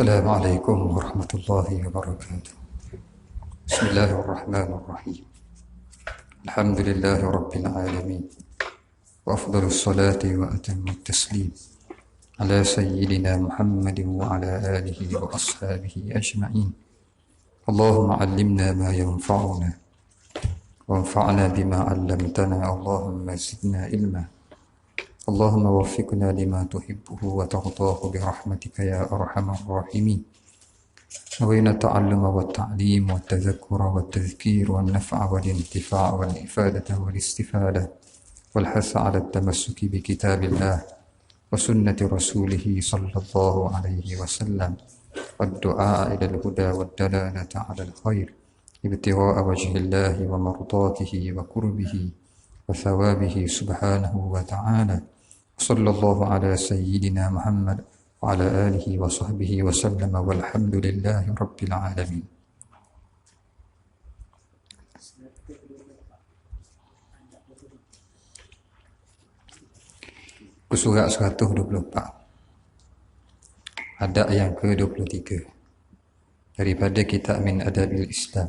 السلام عليكم ورحمة الله وبركاته. بسم الله الرحمن الرحيم. الحمد لله رب العالمين، وأفضل الصلاة وأتم التسليم على سيدنا محمد وعلى آله وأصحابه أجمعين. اللهم علمنا ما ينفعنا وانفعنا بما علمتنا. اللهم زدنا علما. اللهم وفقنا لما تحبه وترضاه برحمتك يا أرحم الراحمين. نوينا التعلم والتعليم والتذكر والتذكير والنفع والانتفاع والإفادة والاستفادة والحث على التمسك بكتاب الله وسنة رسوله صلى الله عليه وسلم، والدعاء إلى الهدى والدلالة على الخير، ابتغاء وجه الله ومرضاته وقربه وثوابه سبحانه وتعالى. صلى الله على سيدنا محمد وعلى آله وصحبه وسلم، والحمد لله رب العالمين. Surat 124, adab yang ke-23 daripada kitab Min Adabil Islam,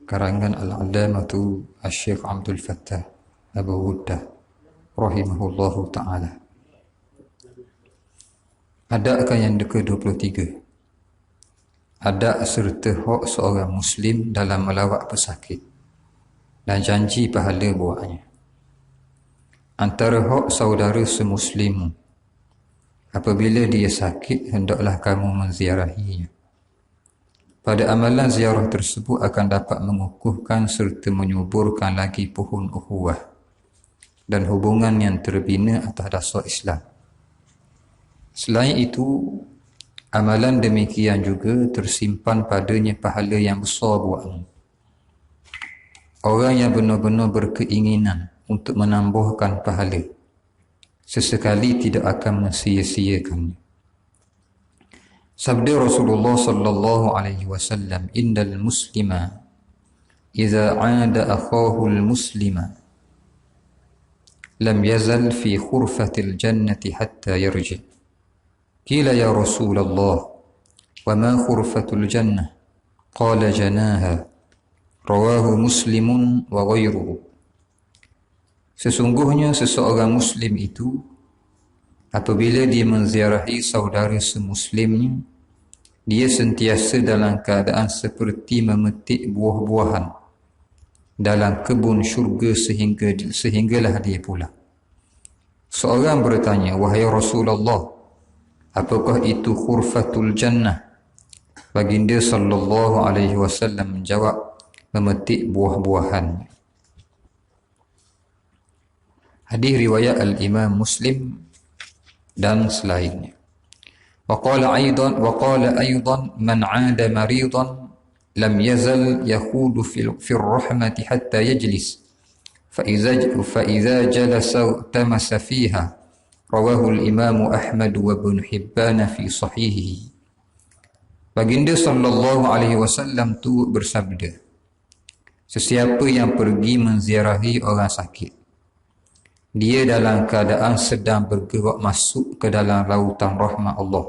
karangan Al-Allamatu Asy-Syaikh Abdul Fattah Abu Ghuddah rahimahullahu ta'ala. Adab yang ke-23, adab serta hak seorang Muslim dalam melawat pesakit dan janji pahala buatnya. Antara hak saudara semuslim, apabila dia sakit, hendaklah kamu menziarahinya. Pada amalan ziarah tersebut akan dapat mengukuhkan serta menyuburkan lagi pohon ukhuwah dan hubungan yang terbina atas dasar Islam. Selain itu, amalan demikian juga tersimpan padanya pahala yang besar buatmu. Orang yang benar-benar berkeinginan untuk menambahkan pahala, sesekali tidak akan mensia-siakannya. Sabda Rasulullah sallallahu alaihi wasallam, "Innal muslima idza 'ada akhahu al-muslima lam yazal fi khurfatil jannati hatta yarji." Qila ya Rasulullah, wa ma khurfatul jannah? Qala janaha. Rawahu Muslimun wa ghairuhu. Sesungguhnya seseorang Muslim itu, apabila dia menziarahi saudara semuslimnya, dia sentiasa dalam keadaan seperti memetik buah-buahan dalam kebun syurga sehinggalah dia pulang. Seorang bertanya, "Wahai Rasulullah, apakah itu khurfatul jannah?" Baginda sallallahu alaihi wasallam menjawab, memetik buah-buahan. Hadis riwayat al-Imam Muslim dan selainnya. Waqala aidan man 'ada maridan lam yazal yakhudu fi rahmati hatta yajlis fa idza jalasa tamasa fiha. Rawahu al-Imam Ahmad wa Ibn Hibban fi sahihihi. Baginda sallallahu alaihi wasallam tu bersabda, sesiapa yang pergi menziarahi orang sakit, dia dalam keadaan sedang bergerak masuk ke dalam lautan rahmat Allah,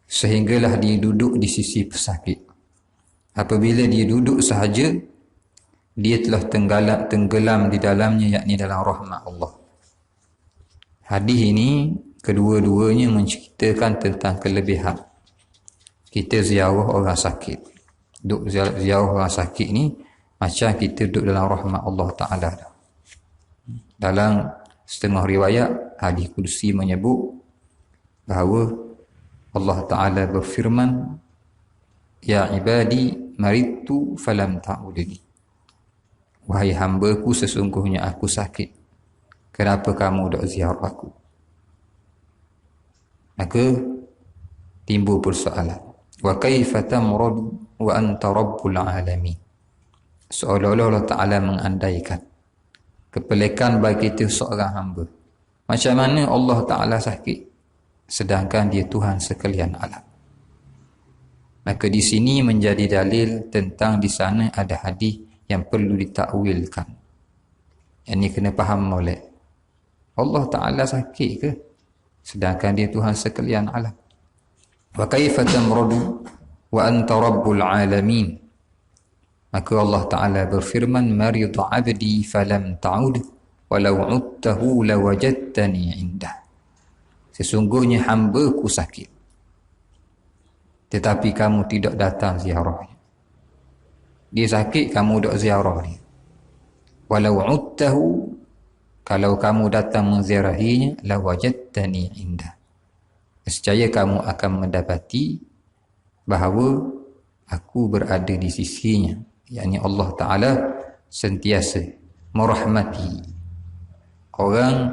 sehinggalah dia duduk di sisi pesakit. Apabila dia duduk sahaja, dia telah tenggelam di dalamnya, yakni dalam rahmat Allah. Hadis ini kedua-duanya menceritakan tentang kelebihan kita ziarah orang sakit. Duduk ziarah orang sakit ni macam kita duduk dalam rahmat Allah Ta'ala. Dalam setengah riwayat, hadis kursi menyebut bahawa Allah Ta'ala berfirman, "Ya ibadi maritu falam ta'udni." Wahai hamba-Ku, sesungguhnya aku sakit, kenapa kamu tak ziarah aku? Maka timbul persoalan, wa kaifa tamradu wa anta rabbul alamin. Seolah-olah Allah Ta'ala mengandaikan kepelikan bagi kita seorang hamba. Macam mana Allah Ta'ala sakit sedangkan dia Tuhan sekalian alam? Maka di sini menjadi dalil tentang di sana ada hadis yang perlu ditakwilkan. Yang ini kena faham molek. Allah Ta'ala sakit ke sedangkan dia Tuhan sekalian alam? Wa kaifa tamradu wa anta rabbul alamin. Maka Allah Ta'ala berfirman, maridu abdi falam ta'ud walau udtahu lawajadtani indah. Sesungguhnya hamba-Ku sakit, tetapi kamu tidak datang ziarahnya. Dia sakit, kamu duk ziarah dia. Walau udtahu, kalau kamu datang menziarahinya, lawajadtani indah. Nescaya kamu akan mendapati bahawa aku berada di sisinya, yakni Allah Ta'ala sentiasa merahmati orang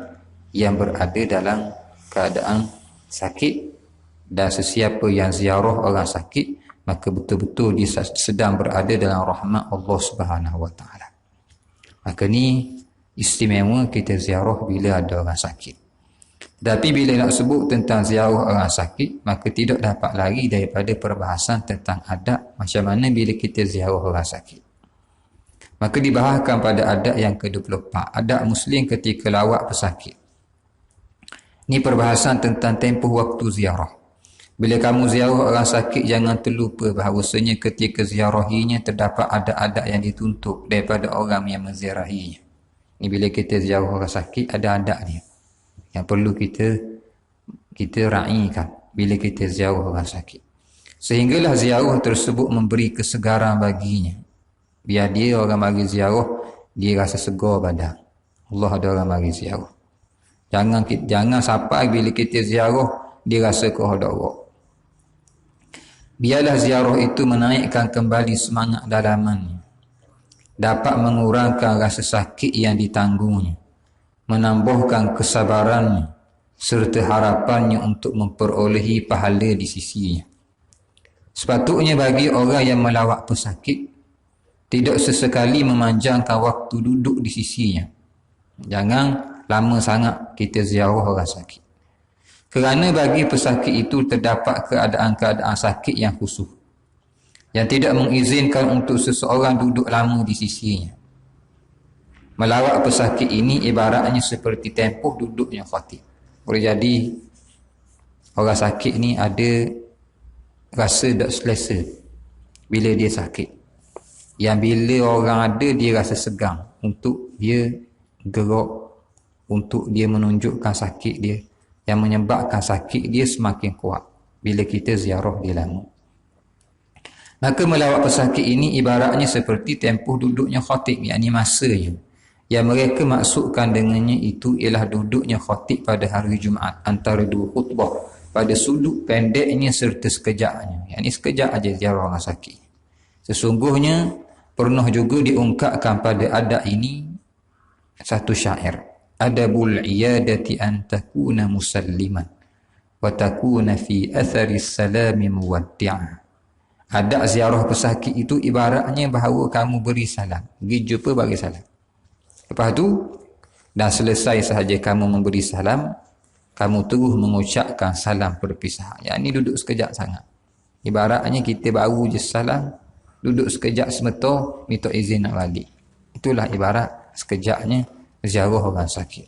yang berada dalam keadaan sakit. Dan sesiapa yang ziarah orang sakit, maka betul-betul dia sedang berada dalam rahmat Allah Subhanahu Wa Ta'ala. Maka ni istimewa kita ziarah bila ada orang sakit. Tapi bila nak sebut tentang ziarah orang sakit, maka tidak dapat lari daripada perbahasan tentang adab macam mana bila kita ziarah orang sakit. Maka dibahaskan pada adab yang ke-24, adab Muslim ketika lawat pesakit. Ini perbahasan tentang tempoh waktu ziarah. Bila kamu ziarah orang sakit, jangan terlupa bahawasanya ketika ziarahinya terdapat adab-adab yang dituntut daripada orang yang menziarahinya. Ini bila kita ziarah orang sakit, ada adab dia yang perlu kita raikan bila kita ziarah orang sakit. Sehinggalah ziarah tersebut memberi kesegaran baginya. Biar dia orang mari ziarah, dia rasa segar badan. Allah ada orang mari ziarah. Jangan sampai bila kita ziarah, dia rasa kehodok. Biarlah ziarah itu menaikkan kembali semangat dalamannya, dapat mengurangkan rasa sakit yang ditanggungnya, menambahkan kesabarannya serta harapannya untuk memperolehi pahala di sisinya. Sepatutnya bagi orang yang melawat pesakit, tidak sesekali memanjangkan waktu duduk di sisinya. Jangan lama sangat kita ziarah orang sakit. Kerana bagi pesakit itu terdapat keadaan-keadaan sakit yang khusus, yang tidak mengizinkan untuk seseorang duduk lama di sisinya. Melawat pesakit ini ibaratnya seperti tempoh duduknya khatib. Boleh jadi orang sakit ni ada rasa tak selesa bila dia sakit. Yang bila orang ada, dia rasa segang untuk dia gerak, untuk dia menunjukkan sakit dia, yang menyebabkan sakit dia semakin kuat bila kita ziarah dia lama. Maka melawat pesakit ini ibaratnya seperti tempoh duduknya khatib, yakni masanya. Yang mereka maksudkan dengannya itu ialah duduknya khatib pada hari Jumaat antara dua khutbah, pada sudut pendeknya serta sekejapnya, yakni sekejap aja ziarah orang sakit. Sesungguhnya pernah juga diungkapkan pada adab ini satu syair, adabul iyadati an takuna musalliman wa takuna fi athari salami muwaddi'a. Adab ziarah pesakit itu ibaratnya bahawa kamu beri salam, pergi jumpa bagi salam. Lepas tu dah selesai sahaja kamu memberi salam, kamu terus mengucapkan salam perpisahan. Yang ni duduk sekejap sangat. Ibaratnya kita baru je salam, duduk sekejap semetor, minta izin nak balik. Itulah ibarat sekejapnya ziarah orang sakit.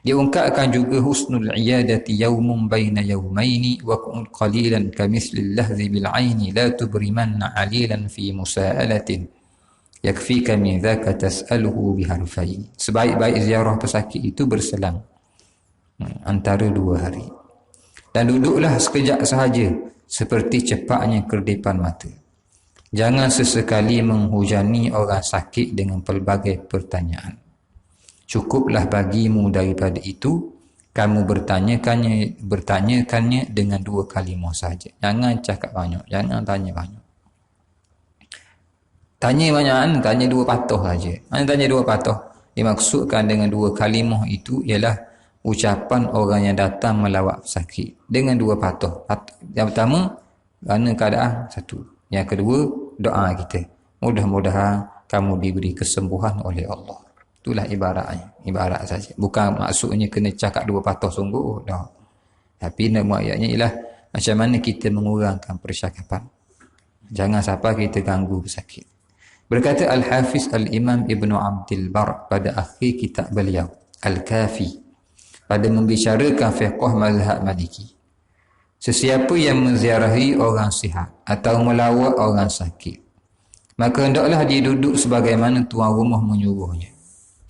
Diungkapkan juga husnul iyadati yawmun baina yawmaini wa kun qalilan kamithli lahzi bil aini la tubrimanna alilan fi musa'alatin yakfika min dhaka tas'aluhu biharfain. Sebaik-baik ziarah pesakit itu berselang antara 2 hari, dan duduklah sekejap sahaja seperti cepatnya kerdipan mata. Jangan sesekali menghujani orang sakit dengan pelbagai pertanyaan. Cukuplah bagimu daripada itu kamu bertanyakannya dengan 2 kalimah saja. Jangan cakap banyak, jangan tanya banyak. Tanya banyak, tanya 2 patah saja. Mana tanya 2 patah? Dimaksudkan dengan 2 kalimah itu ialah ucapan orang yang datang melawat sakit dengan 2 patah. Yang pertama, kerana keadaan satu. Yang kedua, doa kita. Mudah-mudahan kamu diberi kesembuhan oleh Allah. Itulah ibaratnya, ibarat saja. Bukan maksudnya kena cakap 2 patah sungguh, dah. Tapi nama ayatnya ialah macam mana kita mengurangkan percakapan. Jangan sampai kita ganggu pesakit. Berkata Al-Hafiz Al-Imam Ibn Abdul Bar pada akhir kitab beliau Al-Kafi, pada membicarakan fiqh mazhab Maliki. Sesiapa yang menziarahi orang sihat atau melawat orang sakit, maka hendaklah dia duduk sebagaimana tuan rumah menyuruhnya.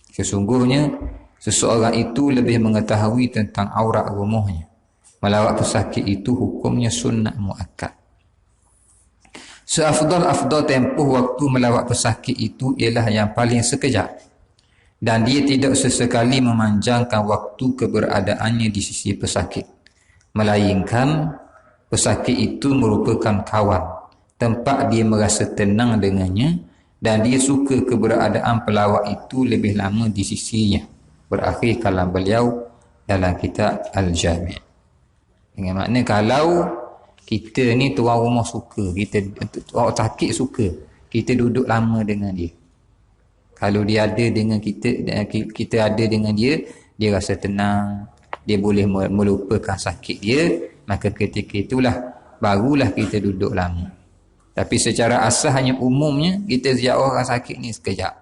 Sesungguhnya seseorang itu lebih mengetahui tentang aurat rumahnya. Melawat pesakit itu hukumnya sunnah muakkad. Seafdal-afdal tempoh waktu melawat pesakit itu ialah yang paling sekejap, dan dia tidak sesekali memanjangkan waktu keberadaannya di sisi pesakit, melainkan pesakit itu merupakan kawan, tempat dia merasa tenang dengannya, dan dia suka keberadaan pelawak itu lebih lama di sisinya. Berakhir kalam beliau dalam kitab Al-Jami'. Dengan makna kalau kita ni tuan rumah suka, kita orang sakit suka, kita duduk lama dengan dia. Kalau dia ada dengan kita, kita ada dengan dia, dia rasa tenang, dia boleh melupakan sakit dia, maka ketika itulah barulah kita duduk lama. Tapi secara asasnya umumnya kita ziarah orang sakit ni sekejap.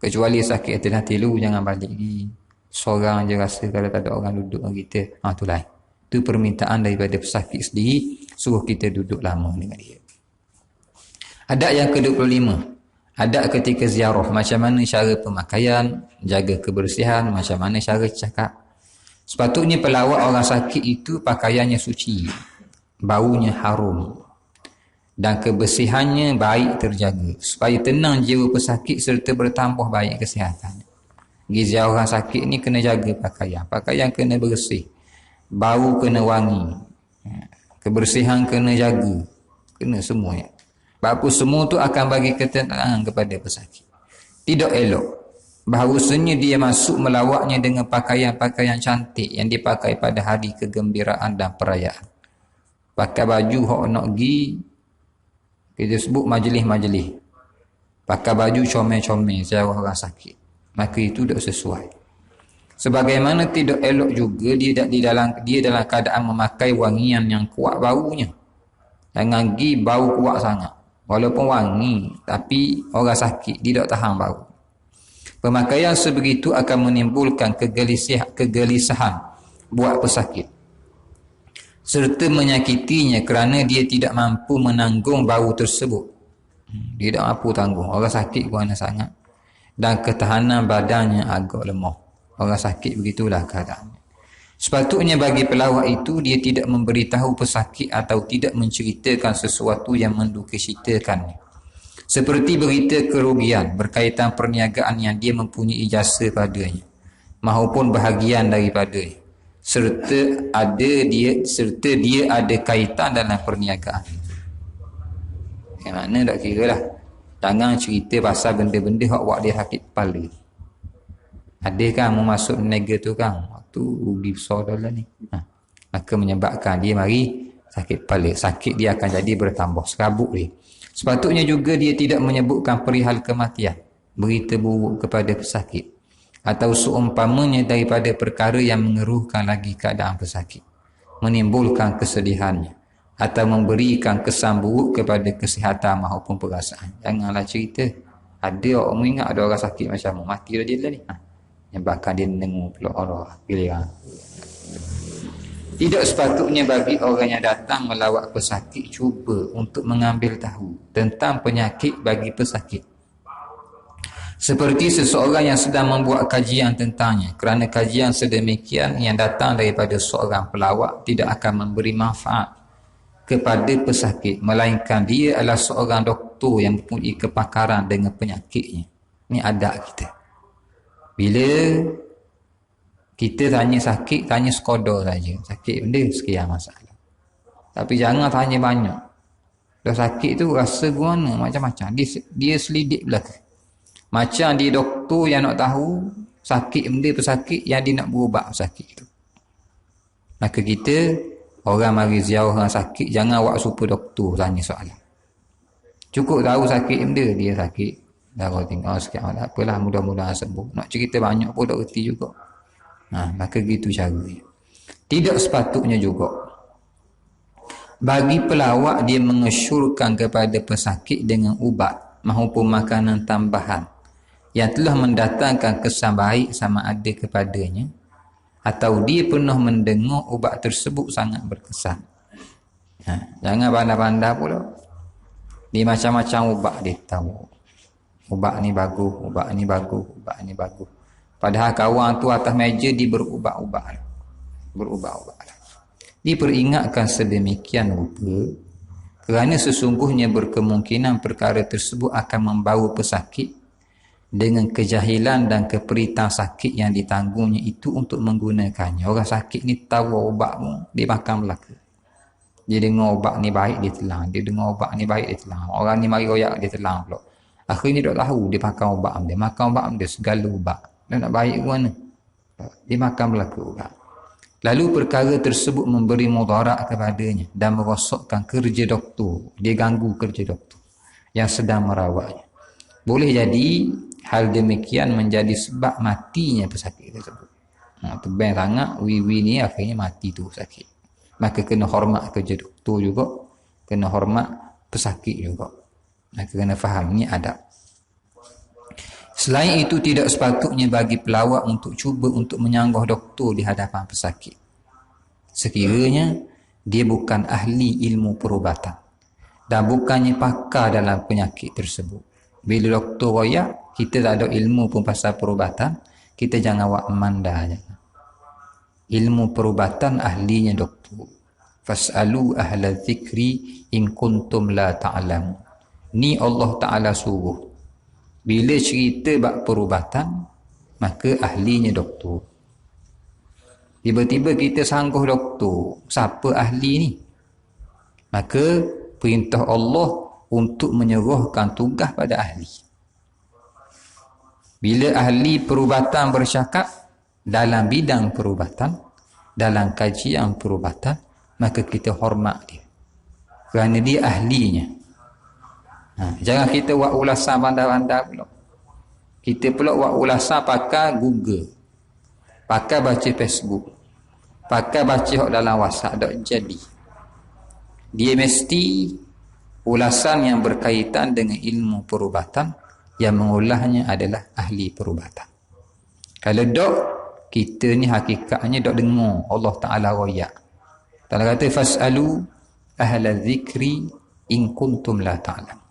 Kecuali sakit atas tilu, jangan balik lagi. Seorang je rasa kalau tak ada orang duduk dengan kita. Tu lain. Itu permintaan daripada pesakit sendiri, suruh kita duduk lama dengan dia. Adat yang ke-25. Adat ketika ziarah, macam mana cara pemakaian, jaga kebersihan, macam mana cara cakap. Sepatutnya pelawat orang sakit itu pakaiannya suci, baunya harum, dan kebersihannya baik terjaga, supaya tenang jiwa pesakit serta bertambah baik kesihatan. Gizi orang sakit ni kena jaga pakaian kena bersih, bau kena wangi, kebersihan kena jaga, kena semuanya. Sebab semua tu akan bagi ketenangan kepada pesakit. Tidak elok bahawasanya dia masuk melawatnya dengan pakaian-pakaian cantik yang dipakai pada hari kegembiraan dan perayaan. Pakai baju hok nak pergi, kita sebut majlis-majlis, pakai baju comel-comel ziarah orang sakit, maka itu tak sesuai. Sebagaimana tidak elok juga dia dalam keadaan memakai wangian yang kuat baunya. Jangan pergi bau kuat sangat, walaupun wangi, tapi orang sakit dia tak tahan bau. Pemakaian sebegitu akan menimbulkan kegelisahan buat pesakit, serta menyakitinya kerana dia tidak mampu menanggung bau tersebut. Dia tak mampu tanggung. Orang sakit pun sangat, dan ketahanan badannya agak lemah. Orang sakit begitulah keadaannya. Sepatutnya bagi pelawak itu, dia tidak memberitahu pesakit atau tidak menceritakan sesuatu yang mendukacitakannya, seperti berita kerugian berkaitan perniagaan yang dia mempunyai jasa padanya, maupun bahagian daripadanya, serta dia ada kaitan dalam perniagaan. Yang mana tak kira lah. Jangan cerita pasal benda-benda hak buat dia sakit kepala. Ada kan mau masuk niaga tu kan, waktu rugi besar dalam ni, maka menyebabkan dia mari sakit kepala. Sakit dia akan jadi bertambah, serabut dia. Sepatutnya juga dia tidak menyebutkan perihal kematian, berita buruk kepada pesakit, atau seumpamanya daripada perkara yang mengeruhkan lagi keadaan pesakit, menimbulkan kesedihannya, atau memberikan kesan buruk kepada kesihatan maupun perasaan. Janganlah cerita ada orang ingat ada orang sakit macam mati dah dia ni, menyebabkan dia dengar peluk Allah giliran. Tidak sepatutnya bagi orang yang datang melawat pesakit cuba untuk mengambil tahu tentang penyakit bagi pesakit, seperti seseorang yang sedang membuat kajian tentangnya, kerana kajian sedemikian yang datang daripada seorang pelawak tidak akan memberi manfaat kepada pesakit, melainkan dia adalah seorang doktor yang mempunyai kepakaran dengan penyakitnya. Ini adat kita. Bila kita tanya sakit, tanya sekadar saja. Sakit benda sekian masalah. Tapi jangan tanya banyak. Dah sakit tu rasa guna macam-macam. Dia selidik belakang. Macam dia doktor yang nak tahu sakit benda pesakit yang dia nak berubat pesakit tu. Maka kita orang mari ziarah orang sakit, jangan awak super doktor tanya soalan. Cukup tahu sakit benda, dia sakit darah tinggal sikit, tak apalah, mudah-mudahan sembuh. Nak cerita banyak pun tak reti juga. Maka gitu caranya. Tidak sepatutnya juga bagi pelawak dia mengesyorkan kepada pesakit dengan ubat maupun makanan tambahan yang telah mendatangkan kesan baik sama ada kepadanya, atau dia pernah mendengar ubat tersebut sangat berkesan, Jangan pandai-pandai pula. Ni macam-macam ubat dia tahu. Ubat ni bagus, ubat ni bagus, ubat ni bagus. Padahal kawan tu atas meja dia berubat-ubat. Berubat-ubat. Diperingatkan sedemikian rupa kerana sesungguhnya berkemungkinan perkara tersebut akan membawa pesakit dengan kejahilan dan keperitan sakit yang ditanggungnya itu untuk menggunakannya. Orang sakit ni tahu ubat pun dia makan belaka. Dia dengar ubat ni baik dia telan, dia dengar ubat ni baik dia telan. Orang ni mari royak dia telan pula. Akhirnya dia tak tahu dia makan ubat dia segala ubat. Dia nak baik ke mana? Dia makan belaka ubat. Lalu perkara tersebut memberi mudarat kepadanya dan merosakkan kerja doktor. Dia ganggu kerja doktor yang sedang merawatnya. Boleh jadi hal demikian menjadi sebab matinya pesakit tersebut. Tebang sangat, wiwi ni akhirnya mati tu sakit. Maka kena hormat kerja doktor juga, kena hormat pesakit juga. Maka kena faham ni adab. Selain itu tidak sepatutnya bagi pelawak untuk cuba untuk menyanggah doktor di hadapan pesakit. Sekiranya dia bukan ahli ilmu perubatan dan bukannya pakar dalam penyakit tersebut. Bila doktor royak, kita tak ada ilmu pun pasal perubatan, kita jangan awak manda je. Ilmu perubatan ahlinya doktor. Fas'alu ahla dzikri in kuntum la ta'lamun. Ni Allah Ta'ala suruh. Bila cerita bab perubatan, maka ahlinya doktor. Tiba-tiba kita sangguh doktor. Siapa ahli ni? Maka perintah Allah untuk menyerahkan tugas pada ahli. Bila ahli perubatan bercakap dalam bidang perubatan, dalam kajian perubatan, maka kita hormat dia. Kerana dia ahlinya. Jangan kita buat ulasan bandar-bandar pula. Kita pula buat ulasan pakai Google, pakai baca Facebook, pakai baca dalam WhatsApp. Tak jadi. Dia mesti ulasan yang berkaitan dengan ilmu perubatan, yang mengulahnya adalah ahli perubatan. Kalau dok, kita ni hakikatnya dok dengar Allah Ta'ala royak. Ta'ala kata fas'alu ahla dzikri in kuntum la ta'lam.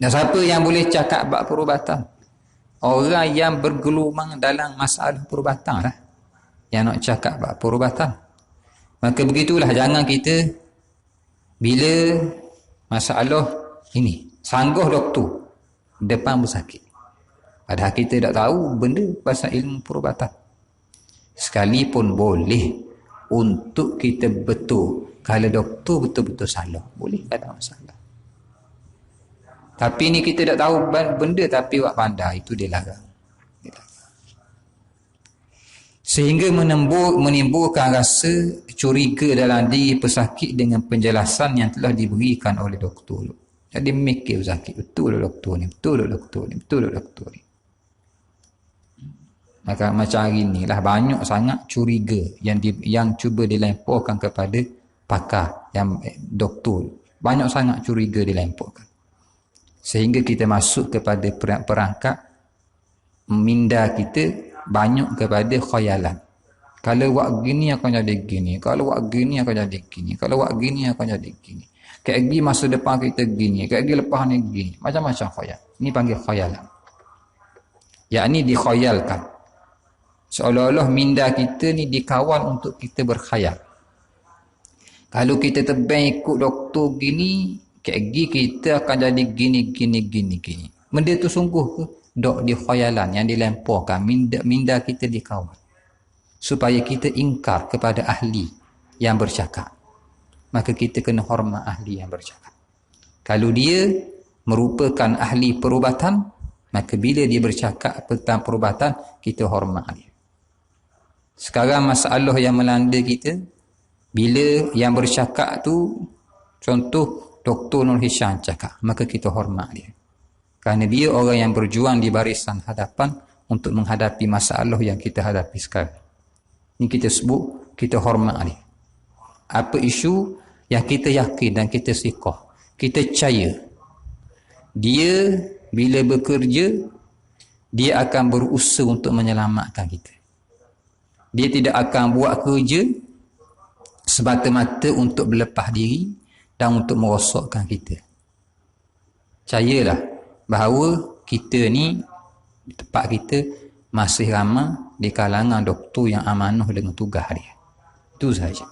Dan siapa yang boleh cakap bab perubatan? Orang yang bergelumang dalam masalah perubatan lah, yang nak cakap bab perubatan. Maka begitulah, jangan kita bila masalah ini sangguh doktor depan bersakit, padahal kita tak tahu benda pasal ilmu perubatan. Sekalipun boleh untuk kita betul, kalau doktor betul-betul salah, boleh, tak ada masalah. Tapi ni kita tak tahu benda tapi buat pandai, itu dia larang. Sehingga menimbulkan rasa curiga dalam diri pesakit dengan penjelasan yang telah diberikan oleh doktor. Jadi mikir pesakit, betul doktor ni, betul doktor ni, betul doktor ni. Maka macam hari ni lah banyak sangat curiga yang cuba dilemparkan kepada pakar yang doktor. Banyak sangat curiga dilemparkan. Sehingga kita masuk kepada perangkap minda kita banyak kepada khayalan. Kalau buat gini akan jadi gini, kalau buat gini akan jadi gini, kalau buat gini akan jadi gini. Kayak gini masa depan kita gini, kayak gini lepas ni gini. Macam-macam khayal. Ini panggil khayalan. Yakni dikhayalkan. Seolah-olah minda kita ni dikawal untuk kita berkhayal. Kalau kita tebang ikut doktor gini, kayak gini kita akan jadi gini. Benda tu sungguh ke? Dok di khayalan yang dilemparkan, minda kita dikawal. Supaya kita ingkar kepada ahli yang bercakap. Maka kita kena hormat ahli yang bercakap. Kalau dia merupakan ahli perubatan, maka bila dia bercakap tentang perubatan, kita hormat dia. Sekarang masalah yang melanda kita, bila yang bercakap tu, contoh Dr. Nur Hisham cakap, maka kita hormat dia. Kerana dia orang yang berjuang di barisan hadapan untuk menghadapi masalah yang kita hadapi sekarang. Ini kita sebut, kita hormat dia. Apa isu yang kita yakin dan kita siqah, kita percaya dia bila bekerja, dia akan berusaha untuk menyelamatkan kita. Dia tidak akan buat kerja semata-mata untuk berlepas diri dan untuk merosakkan kita. Percayalah bahawa kita ni di tempat kita masih ramai di kalangan doktor yang amanah dengan tugas dia. Itu sahaja.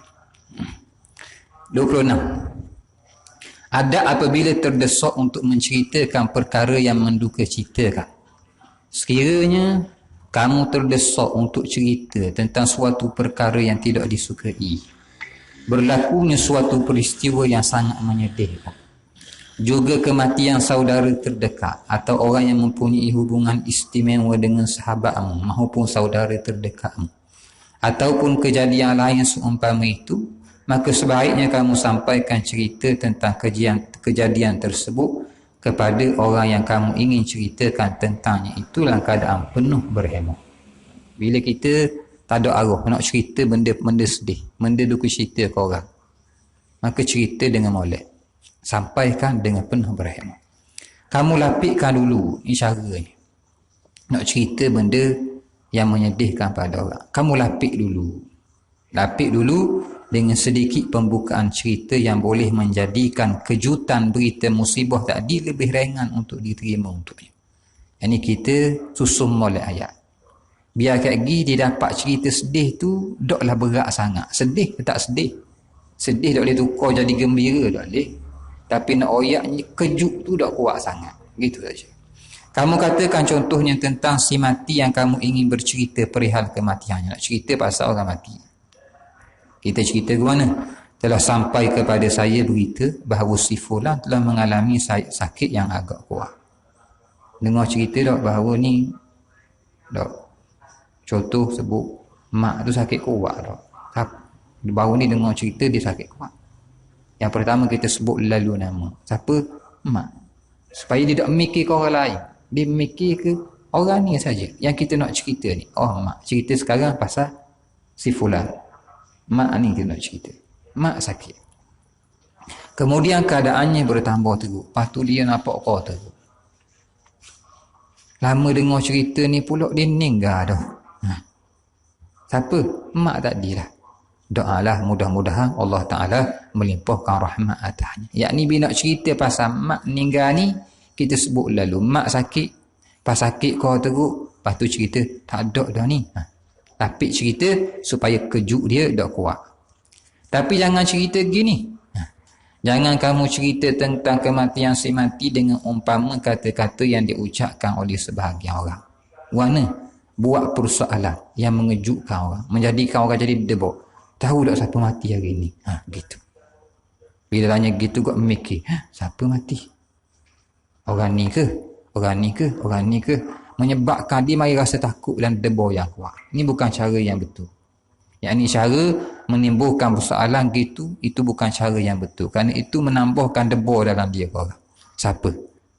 26. Adab apabila terdesak untuk menceritakan perkara yang menduka citakan. Sekiranya kamu terdesak untuk cerita tentang suatu perkara yang tidak disukai, berlakunya suatu peristiwa yang sangat menyedihkan, juga kematian saudara terdekat atau orang yang mempunyai hubungan istimewa dengan sahabatmu maupun saudara terdekatmu, ataupun kejadian lain seumpama itu, maka sebaiknya kamu sampaikan cerita tentang kejadian tersebut kepada orang yang kamu ingin ceritakan tentangnya itu dalam keadaan penuh berhemah. Bila kita tak ada arah nak cerita benda sedih, benda duka cita ke orang, maka cerita dengan molek, sampaikan dengan penuh berhemah. Kamu lapikkan dulu, ni cara ni nak cerita benda yang menyedihkan pada orang. Kamu lapik dulu dengan sedikit pembukaan cerita yang boleh menjadikan kejutan berita musibah tadi lebih ringan untuk diterima untuknya. Ini kita susun molek ayat. Biar kat gigi dia dapat cerita sedih tu doklah berat sangat. Sedih ke tak sedih? Sedih tak boleh tukar jadi gembira, tak boleh. Tapi nak oyaknya kejut tu tak kuat sangat. Gitu saja. Kamu katakan contohnya tentang si mati yang kamu ingin bercerita perihal kematiannya. Nak cerita pasal orang mati. Kita cerita ke mana? Telah sampai kepada saya berita bahawa si fulan telah mengalami sakit yang agak kuat. Dengar cerita tak bahawa ni tak. Contoh sebut mak tu sakit kuat tak. Baru ni dengar cerita dia sakit kuat. Yang pertama kita sebut lalu nama. Siapa? Mak. Supaya dia tak mikir ke orang lain. Dia mikir ke orang ni saja yang kita nak cerita ni. Oh mak, cerita sekarang pasal si fulan. Mak ni kita nak cerita. Mak sakit. Kemudian keadaannya bertambah teruk. Lepas tu dia nampak kau teruk. Lama dengar cerita ni pula dia meninggal dah. Siapa? Mak tadi lah. Doalah mudah-mudahan Allah Ta'ala melimpahkan rahmat atasnya. Yakni bila nak cerita pasal mak meninggal ni, kita sebut lalu. Mak sakit. Pas sakit kau teruk. Lepas tu cerita tak ada dah ni. Tapi cerita supaya kejuk dia tak kuat. Tapi jangan cerita gini. Jangan kamu cerita tentang kematian si mati dengan umpama kata-kata yang diucapkan oleh sebahagian orang. Mana? Buat persoalan yang mengejutkan orang. Menjadikan orang jadi debok. Tahu tak siapa mati hari ni? Gitu. Bila tanya gitu kau mikir. Siapa mati? Orang ni ke? Orang ni ke? Orang ni ke? Menyebabkan dia mari rasa takut dan debor yang kuat. Ini bukan cara yang betul. Yang ini cara menimbulkan persoalan gitu, itu bukan cara yang betul. Kerana itu menambahkan debor dalam dia orang. Siapa?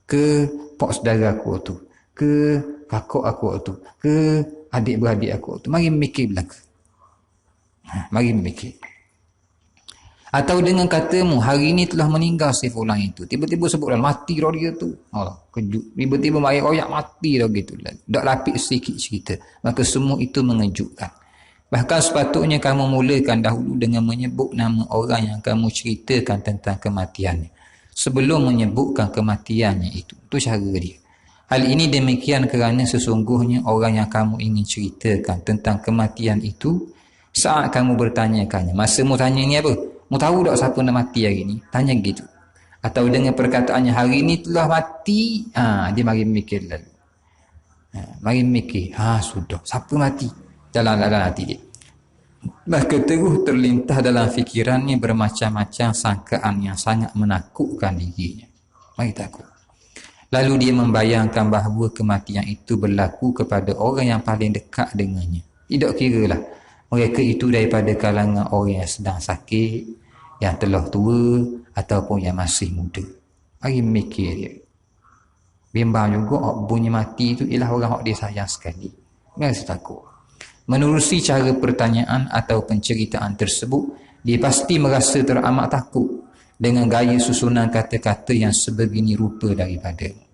Ke pak saudara aku tu? Ke kakak aku tu? Ke adik-beradik aku tu? Mari mikir belaka. Mari mikir. Atau dengan katamu, hari ini telah meninggal si fulan itu. Tiba-tiba sebut dalam mati dah dia tu. Kejut. Tiba-tiba mari royak mati dah gitu. Tak lapik sikit cerita. Maka semua itu mengejutkan. Bahkan sepatutnya kamu mulakan dahulu dengan menyebut nama orang yang kamu ceritakan tentang kematiannya. Sebelum menyebutkan kematiannya itu. Itu cara dia. Hal ini demikian kerana sesungguhnya orang yang kamu ingin ceritakan tentang kematian itu, saat kamu bertanyakannya, masa mu tanya ni apa? Mu tahu tak siapa nak mati hari ni? Tanya gitu. Atau dengan perkataannya hari ni telah mati, dia mari mikir lalu. Mari mikir, sudah, siapa mati? Dalam hati dia. Maka terus terlintas dalam fikirannya bermacam-macam sangkaan yang sangat menakutkan dirinya. Mari takut. Lalu dia membayangkan bahawa kematian itu berlaku kepada orang yang paling dekat dengannya. Tidak kiralah mereka itu daripada kalangan orang yang sedang sakit, yang telah tua, ataupun yang masih muda. Mari mikir dia. Bimbang juga bunyi mati itu ialah orang yang dia sayang sekali. Mereka takut. Menerusi cara pertanyaan atau penceritaan tersebut, dia pasti merasa teramat takut dengan gaya susunan kata-kata yang sebegini rupa daripadanya.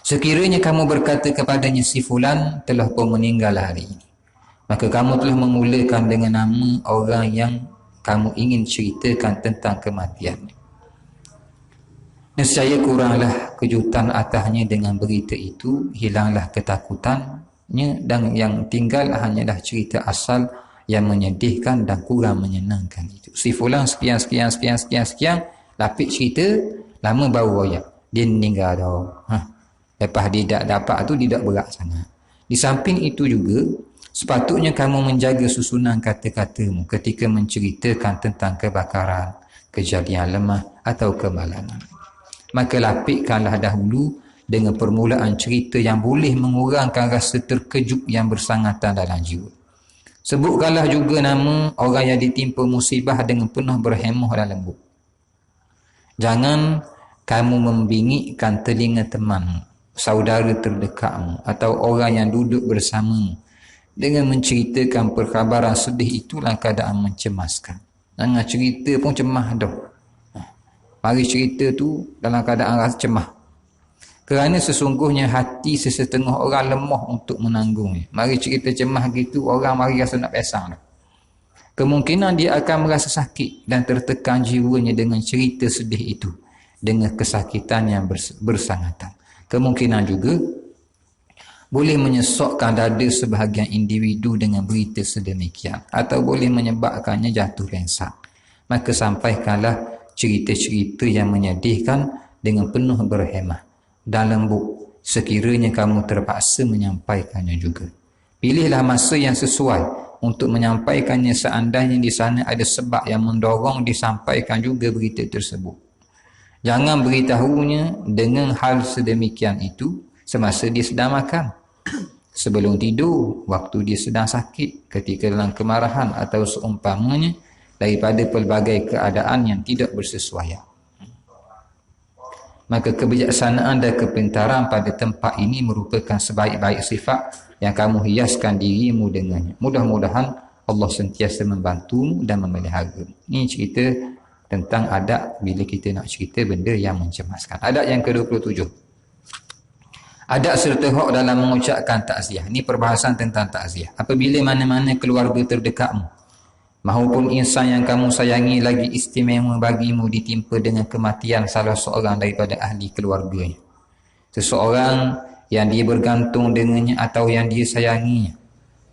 Sekiranya kamu berkata kepadanya si fulan telah pun meninggal hari ini, maka kamu telah memulakan dengan nama orang yang kamu ingin ceritakan tentang kematian. Nescaya kuranglah kejutan atasnya dengan berita itu, hilanglah ketakutannya, dan yang tinggal hanyalah cerita asal yang menyedihkan dan kurang menyenangkan itu. Si fulan sekian, lapik cerita, lama baru royak. Dia meninggal dah. Lepas dia tak dapat tu, dia tak berat sangat. Di samping itu juga, sepatutnya kamu menjaga susunan kata-katamu ketika menceritakan tentang kebakaran, kejadian lemah atau kemalangan. Maka lapikkanlah dahulu dengan permulaan cerita yang boleh mengurangkan rasa terkejut yang bersangatan dalam jiwa. Sebutkanlah juga nama orang yang ditimpa musibah dengan penuh berhemah dan lembut. Jangan kamu membingitkan telinga teman, saudara terdekatmu atau orang yang duduk bersamamu dengan menceritakan perkhabaran sedih itulah keadaan mencemaskan. Jangan cerita pun cemas dah. Mari cerita tu dalam keadaan rasa cemas. Kerana sesungguhnya hati sesetengah orang lemah untuk menanggungnya. Mari cerita cemas gitu, orang mari rasa nak pesang dah. Kemungkinan dia akan merasa sakit dan tertekan jiwanya dengan cerita sedih itu, dengan kesakitan yang bersangatan. Kemungkinan juga boleh menyesokkan dada sebahagian individu dengan berita sedemikian, atau boleh menyebabkannya jatuh lensak. Maka sampaikanlah cerita-cerita yang menyedihkan dengan penuh berhemah dan lembut sekiranya kamu terpaksa menyampaikannya juga. Pilihlah masa yang sesuai untuk menyampaikannya seandainya di sana ada sebab yang mendorong disampaikan juga berita tersebut. Jangan beritahunya dengan hal sedemikian itu semasa dia sedang makan, sebelum tidur, waktu dia sedang sakit, ketika dalam kemarahan atau seumpamanya, daripada pelbagai keadaan yang tidak bersesuaian. Maka kebijaksanaan dan kepintaran pada tempat ini merupakan sebaik-baik sifat yang kamu hiaskan dirimu dengannya. Mudah-mudahan Allah sentiasa membantumu dan memelihara. Ini cerita tentang adab bila kita nak cerita benda yang mencemaskan. Adab yang ke-27. Adab serta hak dalam mengucapkan takziah. Ini perbahasan tentang takziah. Apabila mana-mana keluarga terdekatmu maupun insan yang kamu sayangi lagi istimewa bagimu ditimpa dengan kematian salah seorang daripada ahli keluarganya, seseorang yang dia bergantung dengannya atau yang dia sayanginya,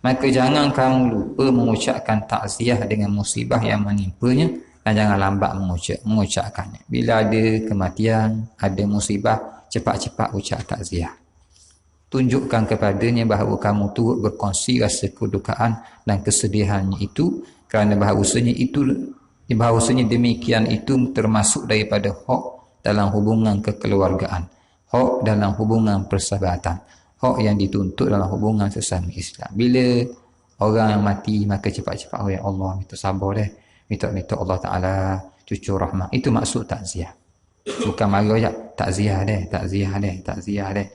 maka jangan kamu lupa mengucapkan takziah dengan musibah yang menimpanya dan jangan lambat mengucapkannya. Bila ada kematian, ada musibah, cepat-cepat ucap takziah. Tunjukkan kepadanya bahawa kamu turut berkongsi rasa kedukaan dan kesedihannya itu, kerana bahawasanya demikian itu termasuk daripada hak dalam hubungan kekeluargaan, hak dalam hubungan persahabatan, hak yang dituntut dalam hubungan sesama Islam. Bila orang yang mati, maka cepat-cepat, oh ya Allah, minta sabar deh, minta Allah Ta'ala cucur rahmat. Itu maksud takziah. Bukan mari ayat takziah deh,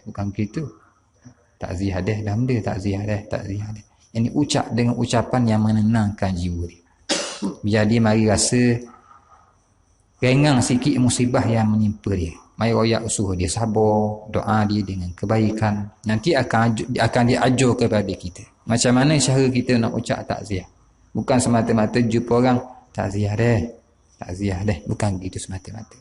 bukan begitu. Takziah deh, dalam dia takziah deh. Ini ucap dengan ucapan yang menenangkan jiwa dia. Biar dia mari rasa ringan sikit musibah yang menimpa dia. Mari royak suruh dia sabar, doa dia dengan kebaikan. Nanti akan diajar kepada kita macam mana cara kita nak ucap takziah. Bukan semata-mata jumpa orang takziah deh, bukan gitu semata-mata.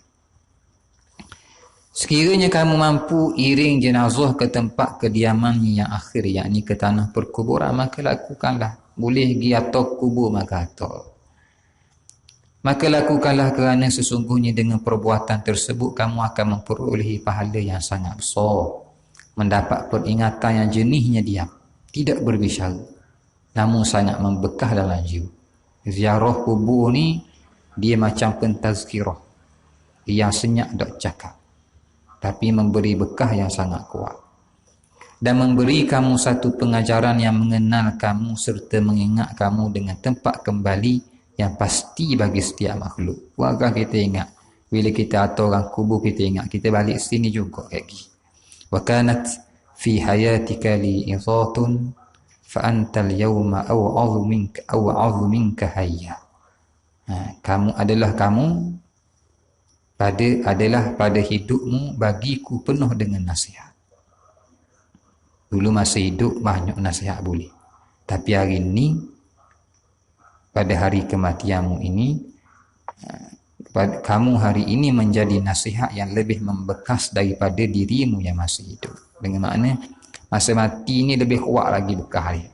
Sekiranya kamu mampu iring jenazah ke tempat kediamannya yang akhir, yakni ke tanah perkuburan, maka lakukanlah. Boleh pergi atas kubur, maka lakukanlah, kerana sesungguhnya dengan perbuatan tersebut kamu akan memperolehi pahala yang sangat besar, mendapat peringatan yang jenihnya diam, tidak berbicara, namun sangat membekas dalam jiwa. Ziarah kubur ni dia macam pentazkirah yang senyap dok cakap, tapi memberi bekah yang sangat kuat dan memberi kamu satu pengajaran yang mengenal kamu serta mengingat kamu dengan tempat kembali yang pasti bagi setiap makhluk. Bukankah kita ingat bila kita atau orang kubur, kita ingat kita balik sini juga lagi. Wa kanat fi hayatika li izatun fa anta al-yawma aw'adhu minka hayya. Kamu adalah pada hidupmu bagiku penuh dengan nasihat. Dulu masa hidup banyak nasihat boleh, tapi hari ini pada hari kematianmu ini, kamu hari ini menjadi nasihat yang lebih membekas daripada dirimu yang masih hidup. Dengan makna masa mati ini lebih kuat lagi bekas dia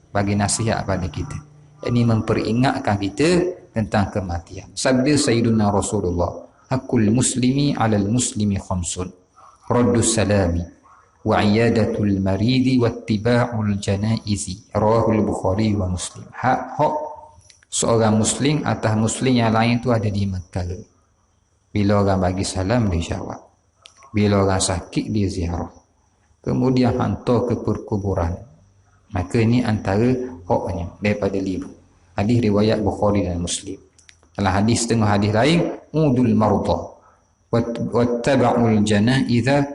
bagi nasihat pada kita. Ini memperingatkan kita tentang kematian. Sabda Sayyiduna Rasulullah, hakul muslimi alal muslimi khamsun, raddus salami wa iyadatul maridi wa ittiba'ul janaizi, rawahul Bukhari wa Muslim. Hak seorang muslim atas muslim yang lain tu ada di Mekah. Bila orang bagi salam, dia jawab. Bila orang sakit, dia ziarah. Kemudian hantar ke perkuburan. Maka ini antara hoknya daripada 5. Hadis riwayat Bukhari dan Muslim. Dalam hadis setengah hadis lain, udul marudha wattaba'ul janaiza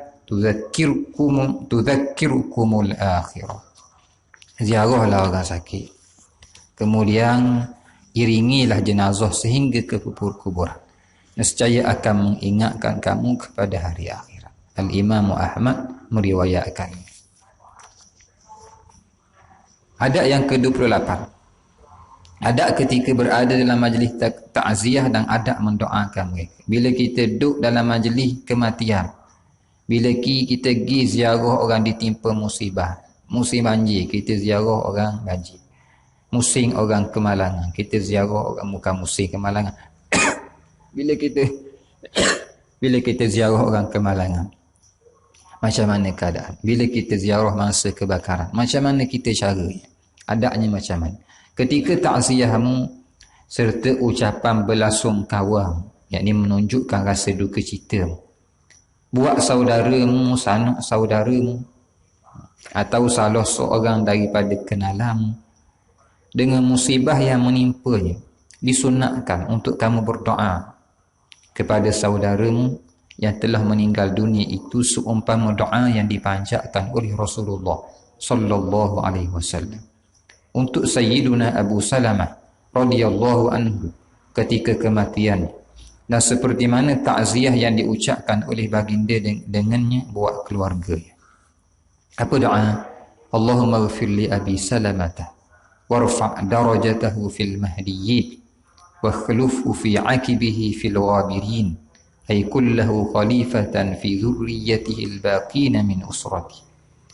tudzakirukumul akhirah. Ziarahlah orang sakit. Kemudian iringilah jenazah sehingga ke perkuburan. Nescaya akan mengingatkan kamu kepada hari akhirat. Al-Imam Ahmad meriwayatkan. Adab yang ke-28. Adab ketika berada dalam majlis takziah dan adab mendoakan mereka. Bila kita duduk dalam majlis kematian, bila kita pergi ziarah orang ditimpa musibah, musim banjir, kita ziarah orang banjir. Musim orang kemalangan, kita ziarah orang muka musim kemalangan. bila kita ziarah orang kemalangan, macam mana keadaan? Bila kita ziarah masa kebakaran, macam mana kita caranya? Adabnya macam mana? Ketika takziahmu serta ucapan belasungkawa, yakni menunjukkan rasa duka citamu, buat saudaramu, sanak saudaramu atau salah seorang daripada kenalanmu dengan musibah yang menimpanya, disunatkan untuk kamu berdoa kepada saudaramu yang telah meninggal dunia itu seumpama doa yang dipanjatkan oleh Rasulullah sallallahu alaihi wasallam untuk Sayyiduna Abu Salamah radhiyallahu anhu ketika kematian, dan seperti mana takziah yang diucapkan oleh baginda dengannya buat keluarganya. Apa doa? Allahumma ighfir li Abi Salamah warfa' darajatahu fil mahdiyyin wa khulufhu fi 'aqibihi fil ghabirin ay kullahu khalifatan fi dhurriyyatihi al-baqin min usrati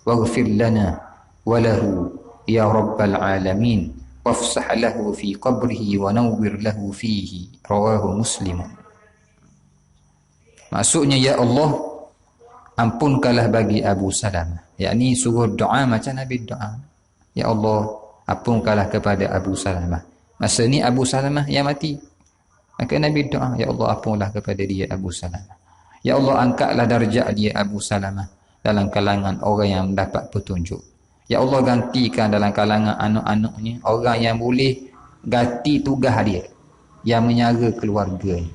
waghfir lana wa lahu ya rabbal alamin wafsah lahu fi qabrihi wa nawwir lahu fihi, rawahu Muslim. Maksudnya, ya Allah, ampunkanlah bagi Abu Salamah, yakni suruh doa macam Nabi doa. Ya Allah, ampunkanlah kepada Abu Salamah. Masa ni Abu Salamah yang mati, maka Nabi doa, ya Allah, ampunlah kepada dia Abu Salamah. Ya Allah, angkatlah darjat dia Abu Salamah dalam kalangan orang yang mendapat petunjuk. Ya Allah, gantikan dalam kalangan anak-anaknya orang yang boleh ganti tugas dia, yang menyaga keluarganya.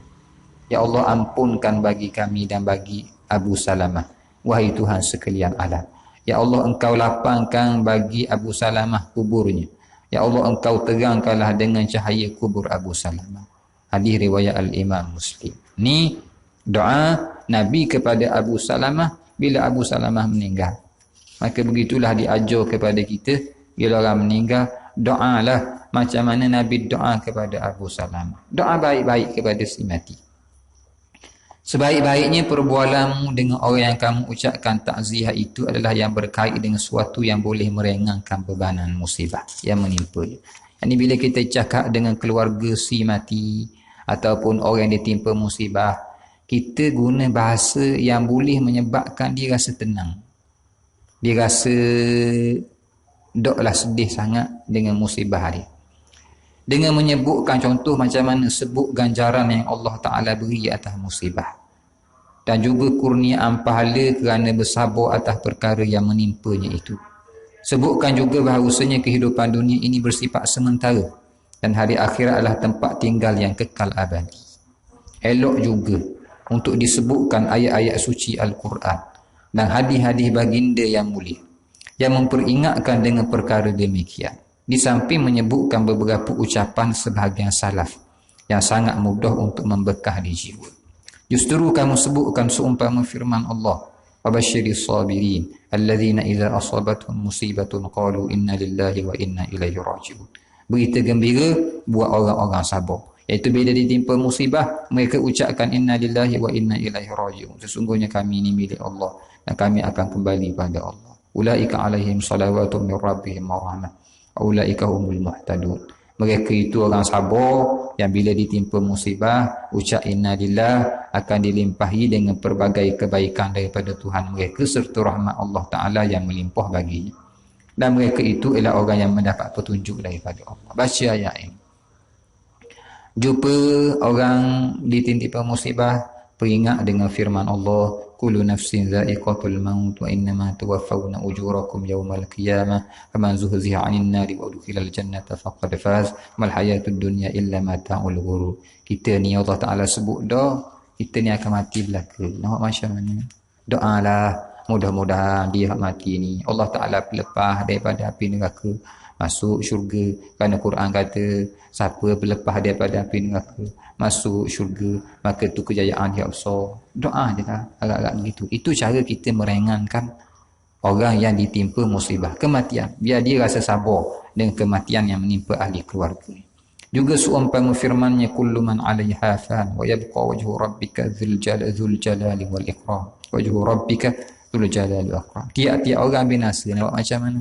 Ya Allah, ampunkan bagi kami dan bagi Abu Salamah, wahai Tuhan sekalian alam. Ya Allah, engkau lapangkan bagi Abu Salamah kuburnya. Ya Allah, engkau terangkanlah dengan cahaya kubur Abu Salamah. Hadis riwayat Al-Imam Muslim. Ni doa Nabi kepada Abu Salamah bila Abu Salamah meninggal. Maka begitulah diajar kepada kita, bila orang meninggal, doalah macam mana Nabi doa kepada Abu Salamah. Doa baik-baik kepada si mati. Sebaik-baiknya perbualanmu dengan orang yang kamu ucapkan takziah itu adalah yang berkait dengan sesuatu yang boleh meringankan bebanan musibah yang menimpa. Ini bila kita cakap dengan keluarga si mati ataupun orang yang ditimpa musibah, kita guna bahasa yang boleh menyebabkan dia rasa tenang. Dia rasa doklah sedih sangat dengan musibah dia. Dengan menyebutkan contoh macam mana sebut ganjaran yang Allah Ta'ala beri atas musibah. Dan juga kurniaan pahala kerana bersabar atas perkara yang menimpanya itu. Sebutkan juga bahawasanya kehidupan dunia ini bersifat sementara dan hari akhirat adalah tempat tinggal yang kekal abadi. Elok juga untuk disebutkan ayat-ayat suci Al-Quran dan hadis-hadis baginda yang mulia yang memperingatkan dengan perkara demikian. Di samping menyebutkan beberapa ucapan sebahagian salaf yang sangat mudah untuk membekas di jiwa. Justru kamu sebutkan seumpama firman Allah, wabasyiris sabirin alladzina idza asabatuhum musibatun qalu inna lillahi wa inna ilaihi raji'un. Berita gembira buat orang-orang sabar. Iaitu bila ditimpa musibah, mereka ucapkan inna lillahi wa inna ilaihi raji'un. Sesungguhnya kami ini milik Allah dan kami akan kembali pada Allah. Ulaika alaihim salawatun min rabbihim wa rahmah. Ulaika humul muhtadun. Mereka itu orang sabar yang bila ditimpa musibah ucap inna lillah, akan dilimpahi dengan pelbagai kebaikan daripada Tuhan mereka serta rahmat Allah Ta'ala yang melimpah baginya. Dan mereka itu ialah orang yang mendapat petunjuk daripada Allah. Baca ayat ini. Jumpa orang ditimpa musibah, peringat dengan firman Allah, kullu nafsin dha'iqatul maut wa innama tuwaffawna ujurakum yawmal qiyamah faman zuhziha 'anil nari wa udkhilal jannata faqad faz mal hayatud dunya illa mata'ul ghurur. Kita ni Allah Taala sebut dah, kita ni akan mati belaka. Nampak macam mana? Doalah mudah-mudahan dia mati ni Allah Taala pelepah daripada api neraka, masuk syurga. Kerana Quran kata siapa berlepas daripada api neraka masuk syurga, maka itu kejayaan yang besar. Doa je lah agak-agak begitu. Itu cara kita meringankan orang yang ditimpa musibah, kematian, biar dia rasa sabar dengan kematian yang menimpa ahli keluarga. Juga seumpama firman-Nya, kullu man 'alaiha fan wa yabqa wajhu rabbika dzul jalali wal ikram. Wajhu rabbika dzul jalali wal ikram. Tiap-tiap orang binasa. Nampak macam mana?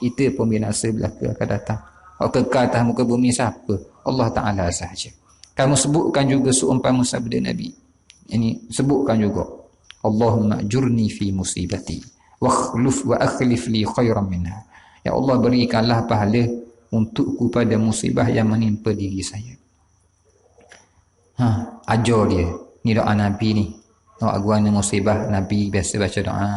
Kita pun binasa belaka akan datang. Orang kekal atas muka bumi siapa? Allah Ta'ala sahaja. Kamu sebutkan juga seumpama sabda Nabi. Ini sebutkan juga, Allahumma jurni fi musibati wa akhlif li khairan minha. Ya Allah, berikanlah pahala untukku pada musibah yang menimpa diri saya. Ajar dia. Ni doa Nabi ni. Doa guana musibah, Nabi biasa baca doa,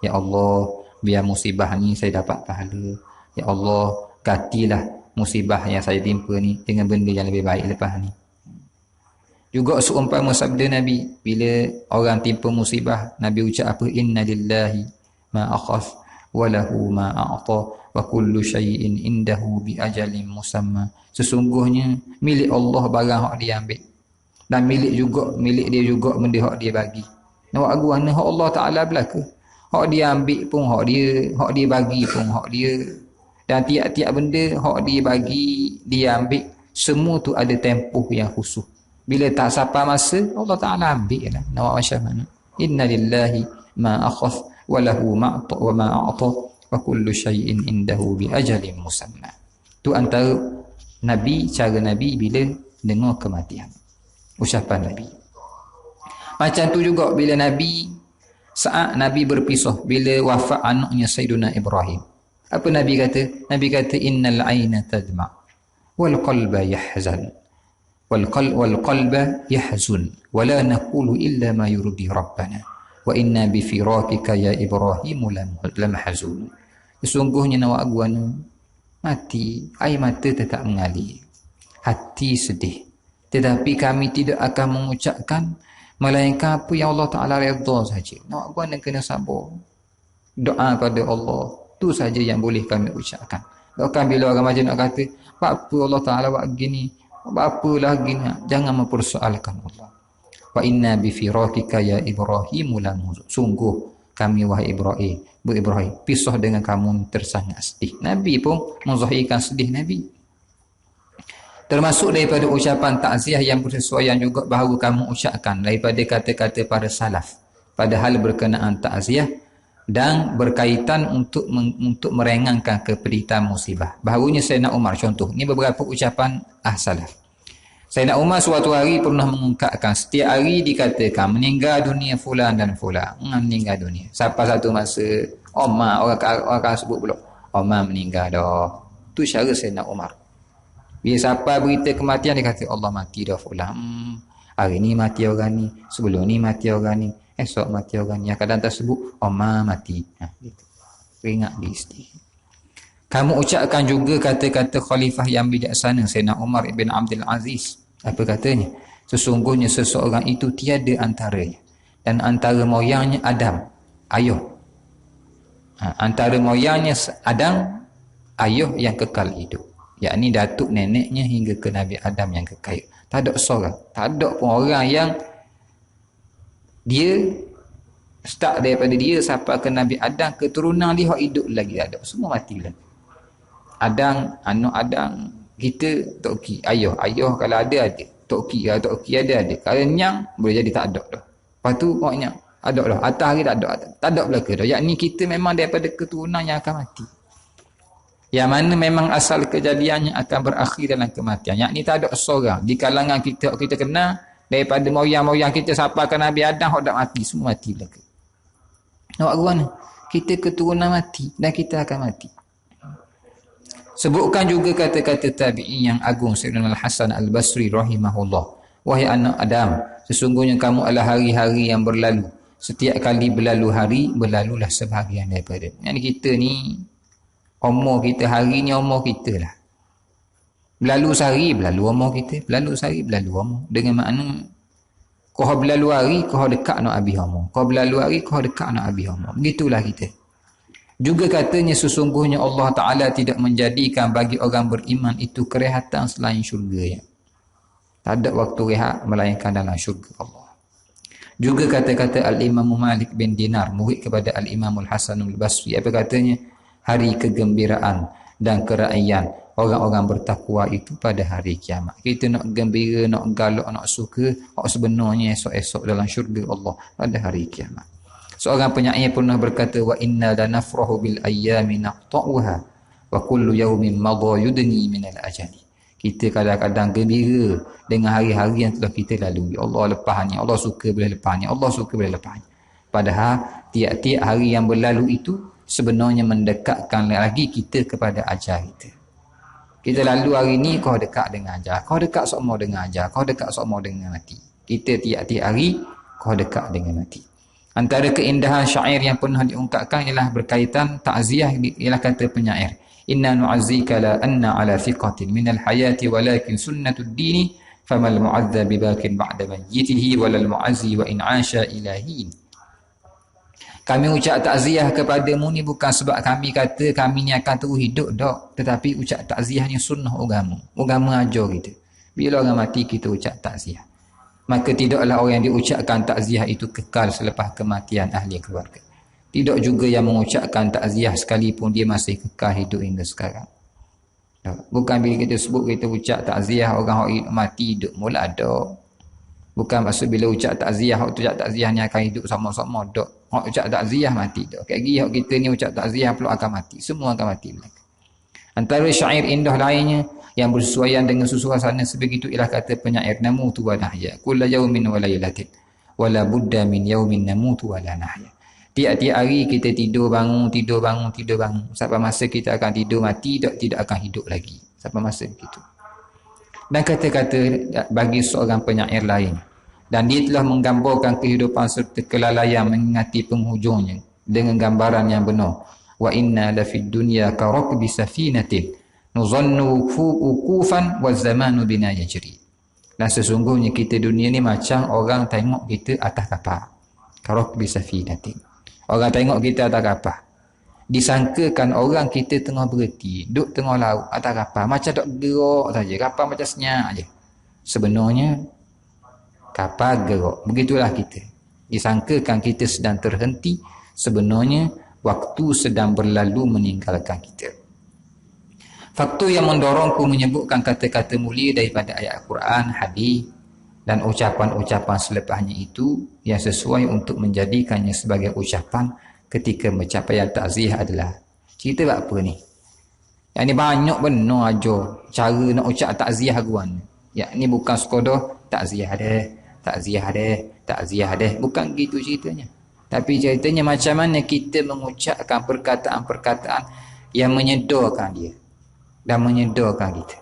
ya Allah, biar musibah ni saya dapat pahala. Ya Allah, gantilah musibah yang saya timpa ni dengan benda yang lebih baik lepas ni. Juga seumpama sabda Nabi, bila orang timpa musibah, Nabi ucap apa? Inna lillahi ma akhaf wa lahu ma a'ta wa kullu syai'in indahu bi ajalin musamma. Sesungguhnya milik Allah barang hak dia ambil, dan milik dia juga benda hak dia bagi. Nak guana hak Allah Taala belaka. Hak dia ambil pun hak dia bagi pun hak dia. Dan tiap-tiap benda hak dia bagi, dia ambil, semua tu ada tempoh yang khusus. Bila tak sampai masa, Allah Ta'ala ambil lah. Nampak macam mana? Inna lillahi ma akhaf wa lahu ma'ta wa ma'ata wa kullu syai'in indahu bi ajalin musamma. Tu antara Nabi, cara Nabi bila dengar kematian. Ucapan Nabi. Macam tu juga bila Nabi, saat Nabi berpisah, bila wafat anaknya Sayyiduna Ibrahim. Apa Nabi kata? Nabi kata, innal aina tadma' wal qalba yahzan. والقلب يحزن ولا نقول إلا ما يرضي ربنا وإنا بفراقك يا إبراهيم لمحزون. Sesungguhnya nawak guana mati, air mata tetap mengalir, hati sedih, tetapi kami tidak akan mengucapkan melainkan apa yang Allah Ta'ala redha saja. Nawak guana kena sabar, doa pada Allah, tu saja yang boleh kami ucapkan. Bahkan bila orang macam nak kata, apa Allah Ta'ala buat begini, apa lagi nak? Jangan mempersoalkan Allah. Wa inna bi firaqika ya Ibrahim lanuzur. Sungguh kami wahai Ibrahim, pisah dengan kamu tersangat sedih. Nabi pun menzahirkan sedih Nabi. Termasuk daripada ucapan takziah yang bersesuaian juga bahawa kamu ucapkan daripada kata-kata para salaf pada hal berkenaan takziah dan berkaitan untuk meringankan kepeditan musibah. Baharunya Sayyidina Umar, contoh, ni beberapa ucapan salaf. Sayyidina Umar suatu hari pernah mengungkapkan, setiap hari dikatakan meninggal dunia fulan dan fulan, meninggal dunia. Sampai satu masa Umar, orang akan sebut pula, Umar meninggal dah. Tu cara Sayyidina Umar. Bila sampai berita kematian, dia kata Allah mati dah fulan. Hari ni mati orang ni, sebelum ni mati orang ni, esok mati orang ni. Yang kadang tersebut Umar mati. Gitu. Ingat di istri. Kamu ucapkan juga kata-kata khalifah yang bijaksana Sayyidina Umar ibn Abdul Aziz. Apa katanya? Sesungguhnya seseorang itu tiada antaranya, dan antara moyangnya Adam, ayah. Antara moyangnya Adam, ayah yang kekal hidup. Yakni datuk neneknya hingga ke Nabi Adam yang kekal. Tak ada seorang, tak ada pun orang yang dia start daripada dia sampai ke Nabi Adam, keturunan dia hidup lagi tak ada. Semua mati lagi. Adam, anak Adam, Kita tok ki, ayah kalau ada. Tok ki kalau tok ki ada. Kalau nyang boleh jadi tak ada dah. Lepas tu kok nyang ada dah. Atas hari tak ada. Tak ada belaka dah. Yakni kita memang daripada keturunan yang akan mati. Yang mana memang asal kejadiannya akan berakhir dalam kematian. Yakni tak ada seorang di kalangan kita kenal daripada moyang-moyang kita sampai ke Nabi Adam hok dak mati, semua mati belaka. Nak buat mana? Kita keturunan mati dan kita akan mati. Sebutkan juga kata-kata tabi'in yang agung Sayyidina Al-Hasan Al-Basri rahimahullah. Wahai anak Adam, sesungguhnya kamu adalah hari-hari yang berlalu. Setiap kali berlalu hari, berlalulah sebahagian daripada. Yang kita ni, umur kita hari ni umur kita lah. Berlalu sehari, berlalu umur kita. Berlalu sehari, berlalu umur. Dengan makna, kau berlalu hari, kau dekat nak habis umur. Kau berlalu hari, kau dekat nak habis umur. Begitulah kita. Juga katanya sesungguhnya Allah Ta'ala tidak menjadikan bagi orang beriman itu kerehatan selain syurga. Ya. Tak ada waktu rehat melainkan dalam syurga Allah. Juga kata-kata Al-Imam Malik bin Dinar, murid kepada Al-Imam Al-Hasan Al-Basri. Apa katanya? Hari kegembiraan dan keraian orang-orang bertakwa itu pada hari kiamat. Kita nak gembira, nak galak, nak suka, hak sebenarnya esok-esok dalam syurga Allah pada hari kiamat. Seorang penyair pernah berkata, wa inna lanafrahu bil ayyami naqta'uha wa kullu yawmin madha yudni minal ajali. Kita kadang-kadang gembira dengan hari-hari yang telah kita lalui. Allah lepasnya, Allah suka bila lepasnya, Allah suka bila lepasnya. Padahal tiap-tiap hari yang berlalu itu sebenarnya mendekatkan lagi kita kepada ajal kita. Kita lalu hari ni, kau dekat dengan ajal, kau dekat seumur dengan ajal, kau dekat seumur dengan mati. Kita tiap-tiap hari kau dekat dengan mati. Antara keindahan syair yang pernah diungkapkan ialah berkaitan takziah, ialah kata penyair, inna nu'azzika la anna ala thiqatin minal hayati walakin sunnatud dini famal mu'adzza bibakin ba'da mayyitihi walal mu'azzi wa in 'asha ilahin. Kami ucap takziah kepadamu ni bukan sebab kami kata kami ni akan terus hidup dak, tetapi ucap takziah ni sunnah agama. Agama ajar kita. Bila orang mati kita ucap takziah. Maka tidaklah orang yang diucapkan takziah itu kekal selepas kematian ahli keluarga. Tidak juga yang mengucapkan takziah sekalipun dia masih kekal hidup hingga sekarang. Bukan bila kita sebut kita ucap takziah orang yang mati hidup mula ada. Bukan maksud bila ucap takziah hak ucap takziah ni akan hidup sama-sama dak. Hak ucap takziah mati dak. Kayak gini hak kita ni ucap takziah pula akan mati. Semua akan mati belaka. Antara syair indah lainnya yang bersesuaian dengan suasana sebegitu ialah kata penyair, namutu wa nahya kulla yaumin wa lailatin wala budda min yaumin namutu wa la nahya. Tiap-tiap hari kita tidur bangun sampai masa kita akan tidur mati, tidak akan hidup lagi sampai masa begitu. Dan kata-kata bagi seorang penyair lain, dan dia telah menggambarkan kehidupan serta kelalaian mengingati penghujungnya dengan gambaran yang benar. Wa inna la fid dunya ka rakbi safinatin nuzannu ukufan wa zamanu bina yajri. Dan sesungguhnya kita dunia ni macam orang tengok kita atas kapal. Ka rakbi safinatin. Orang tengok kita atas kapal. Disangkakan orang kita tengah berhenti, duduk tengah laut atas kapal, macam dok gerak saja, kapal macam senyap aja. Sebenarnya kapal gerak. Begitulah kita. Disangkakan kita sedang terhenti, sebenarnya waktu sedang berlalu meninggalkan kita. Faktor yang mendorongku menyebutkan kata-kata mulia daripada ayat Al-Quran, hadis dan ucapan-ucapan selepasnya itu yang sesuai untuk menjadikannya sebagai ucapan ketika pencapaian takziah adalah cerita apa ni? Yang ni banyak benar aja cara nak ucap takziah haguan. Yang ni bukan sekadar takziah deh, bukan gitu ceritanya. Tapi ceritanya macam mana kita mengucapkan perkataan-perkataan yang menyedarkan dia dan menyedarkan kita,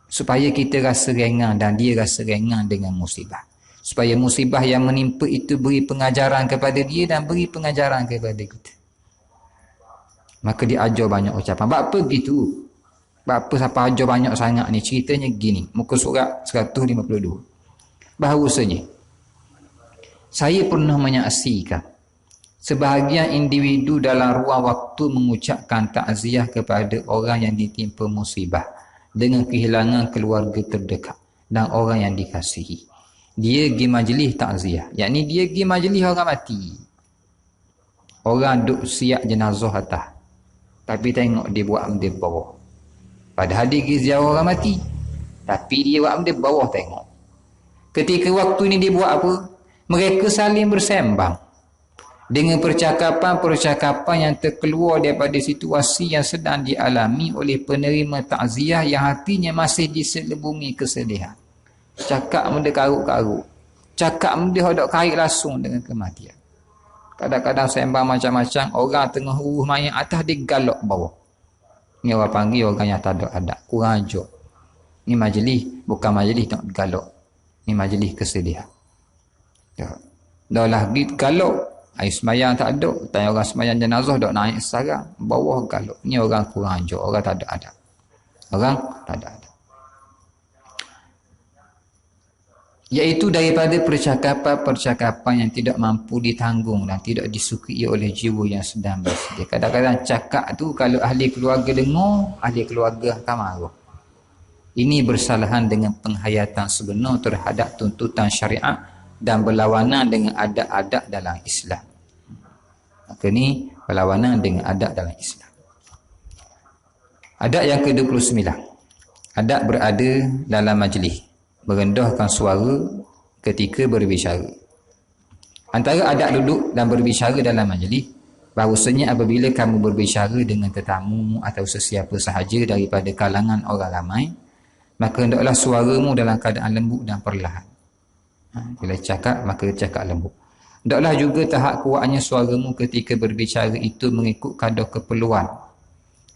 supaya kita rasa ringan dan dia rasa ringan dengan musibah, supaya musibah yang menimpa itu beri pengajaran kepada dia dan beri pengajaran kepada kita. Maka dia ajar banyak ucapan. Apa begitu? Apa siapa ajar banyak sangat ni? Ceritanya gini, muka surat 152. Bahawasanya saya pernah menyaksikan sebahagian individu dalam ruang waktu mengucapkan takziah kepada orang yang ditimpa musibah dengan kehilangan keluarga terdekat dan orang yang dikasihi. Dia pergi majlis takziah, yakni dia pergi majlis orang mati. Orang duk siap jenazah atas, tapi tengok dia buat benda bawah. Padahal dia pergi ziarah orang mati. Tapi dia buat benda bawah tengok. Ketika waktu ni dia buat apa? Mereka saling bersembang dengan percakapan-percakapan yang terkeluar daripada situasi yang sedang dialami oleh penerima takziah yang hatinya masih diselubungi kesedihan. Cakap benda karut-karut. Cakap benda hendak kait langsung dengan kematian. Kadang-kadang sembang macam-macam, orang tengah urus mayat atas, dia galak bawah. Ni orang panggil orang yang tak ada adab, kurang ajar. Ni majlis, bukan majlis nak galak. Ni majlis kesedihan. Ya. Dah lah galak. Air semayang tak ada. Tanya orang semayang jenazah dok naik sarang. Bawah galak. Ni orang kurang ajar. Orang tak ada adab. Orang tak ada adab. Iaitu daripada percakapan-percakapan yang tidak mampu ditanggung dan tidak disukai oleh jiwa yang sedang bersedia. Kadang-kadang cakap tu kalau ahli keluarga dengar, ahli keluarga akan marah. Ini bersalahan dengan penghayatan sebenar terhadap tuntutan syariat dan berlawanan dengan adab-adab dalam Islam. Maka ni berlawanan dengan adab dalam Islam. Adab yang ke-29. Adab berada dalam majlis. Merendahkan suara ketika berbicara. Antara adab duduk dan berbicara dalam majlis, bahawasanya apabila kamu berbicara dengan tetamu atau sesiapa sahaja daripada kalangan orang ramai, maka hendaklah suaramu dalam keadaan lembut dan perlahan. Bila cakap, maka cakap lembut. Hendaklah juga tahap kuatnya suaramu ketika berbicara itu mengikut kadar keperluan.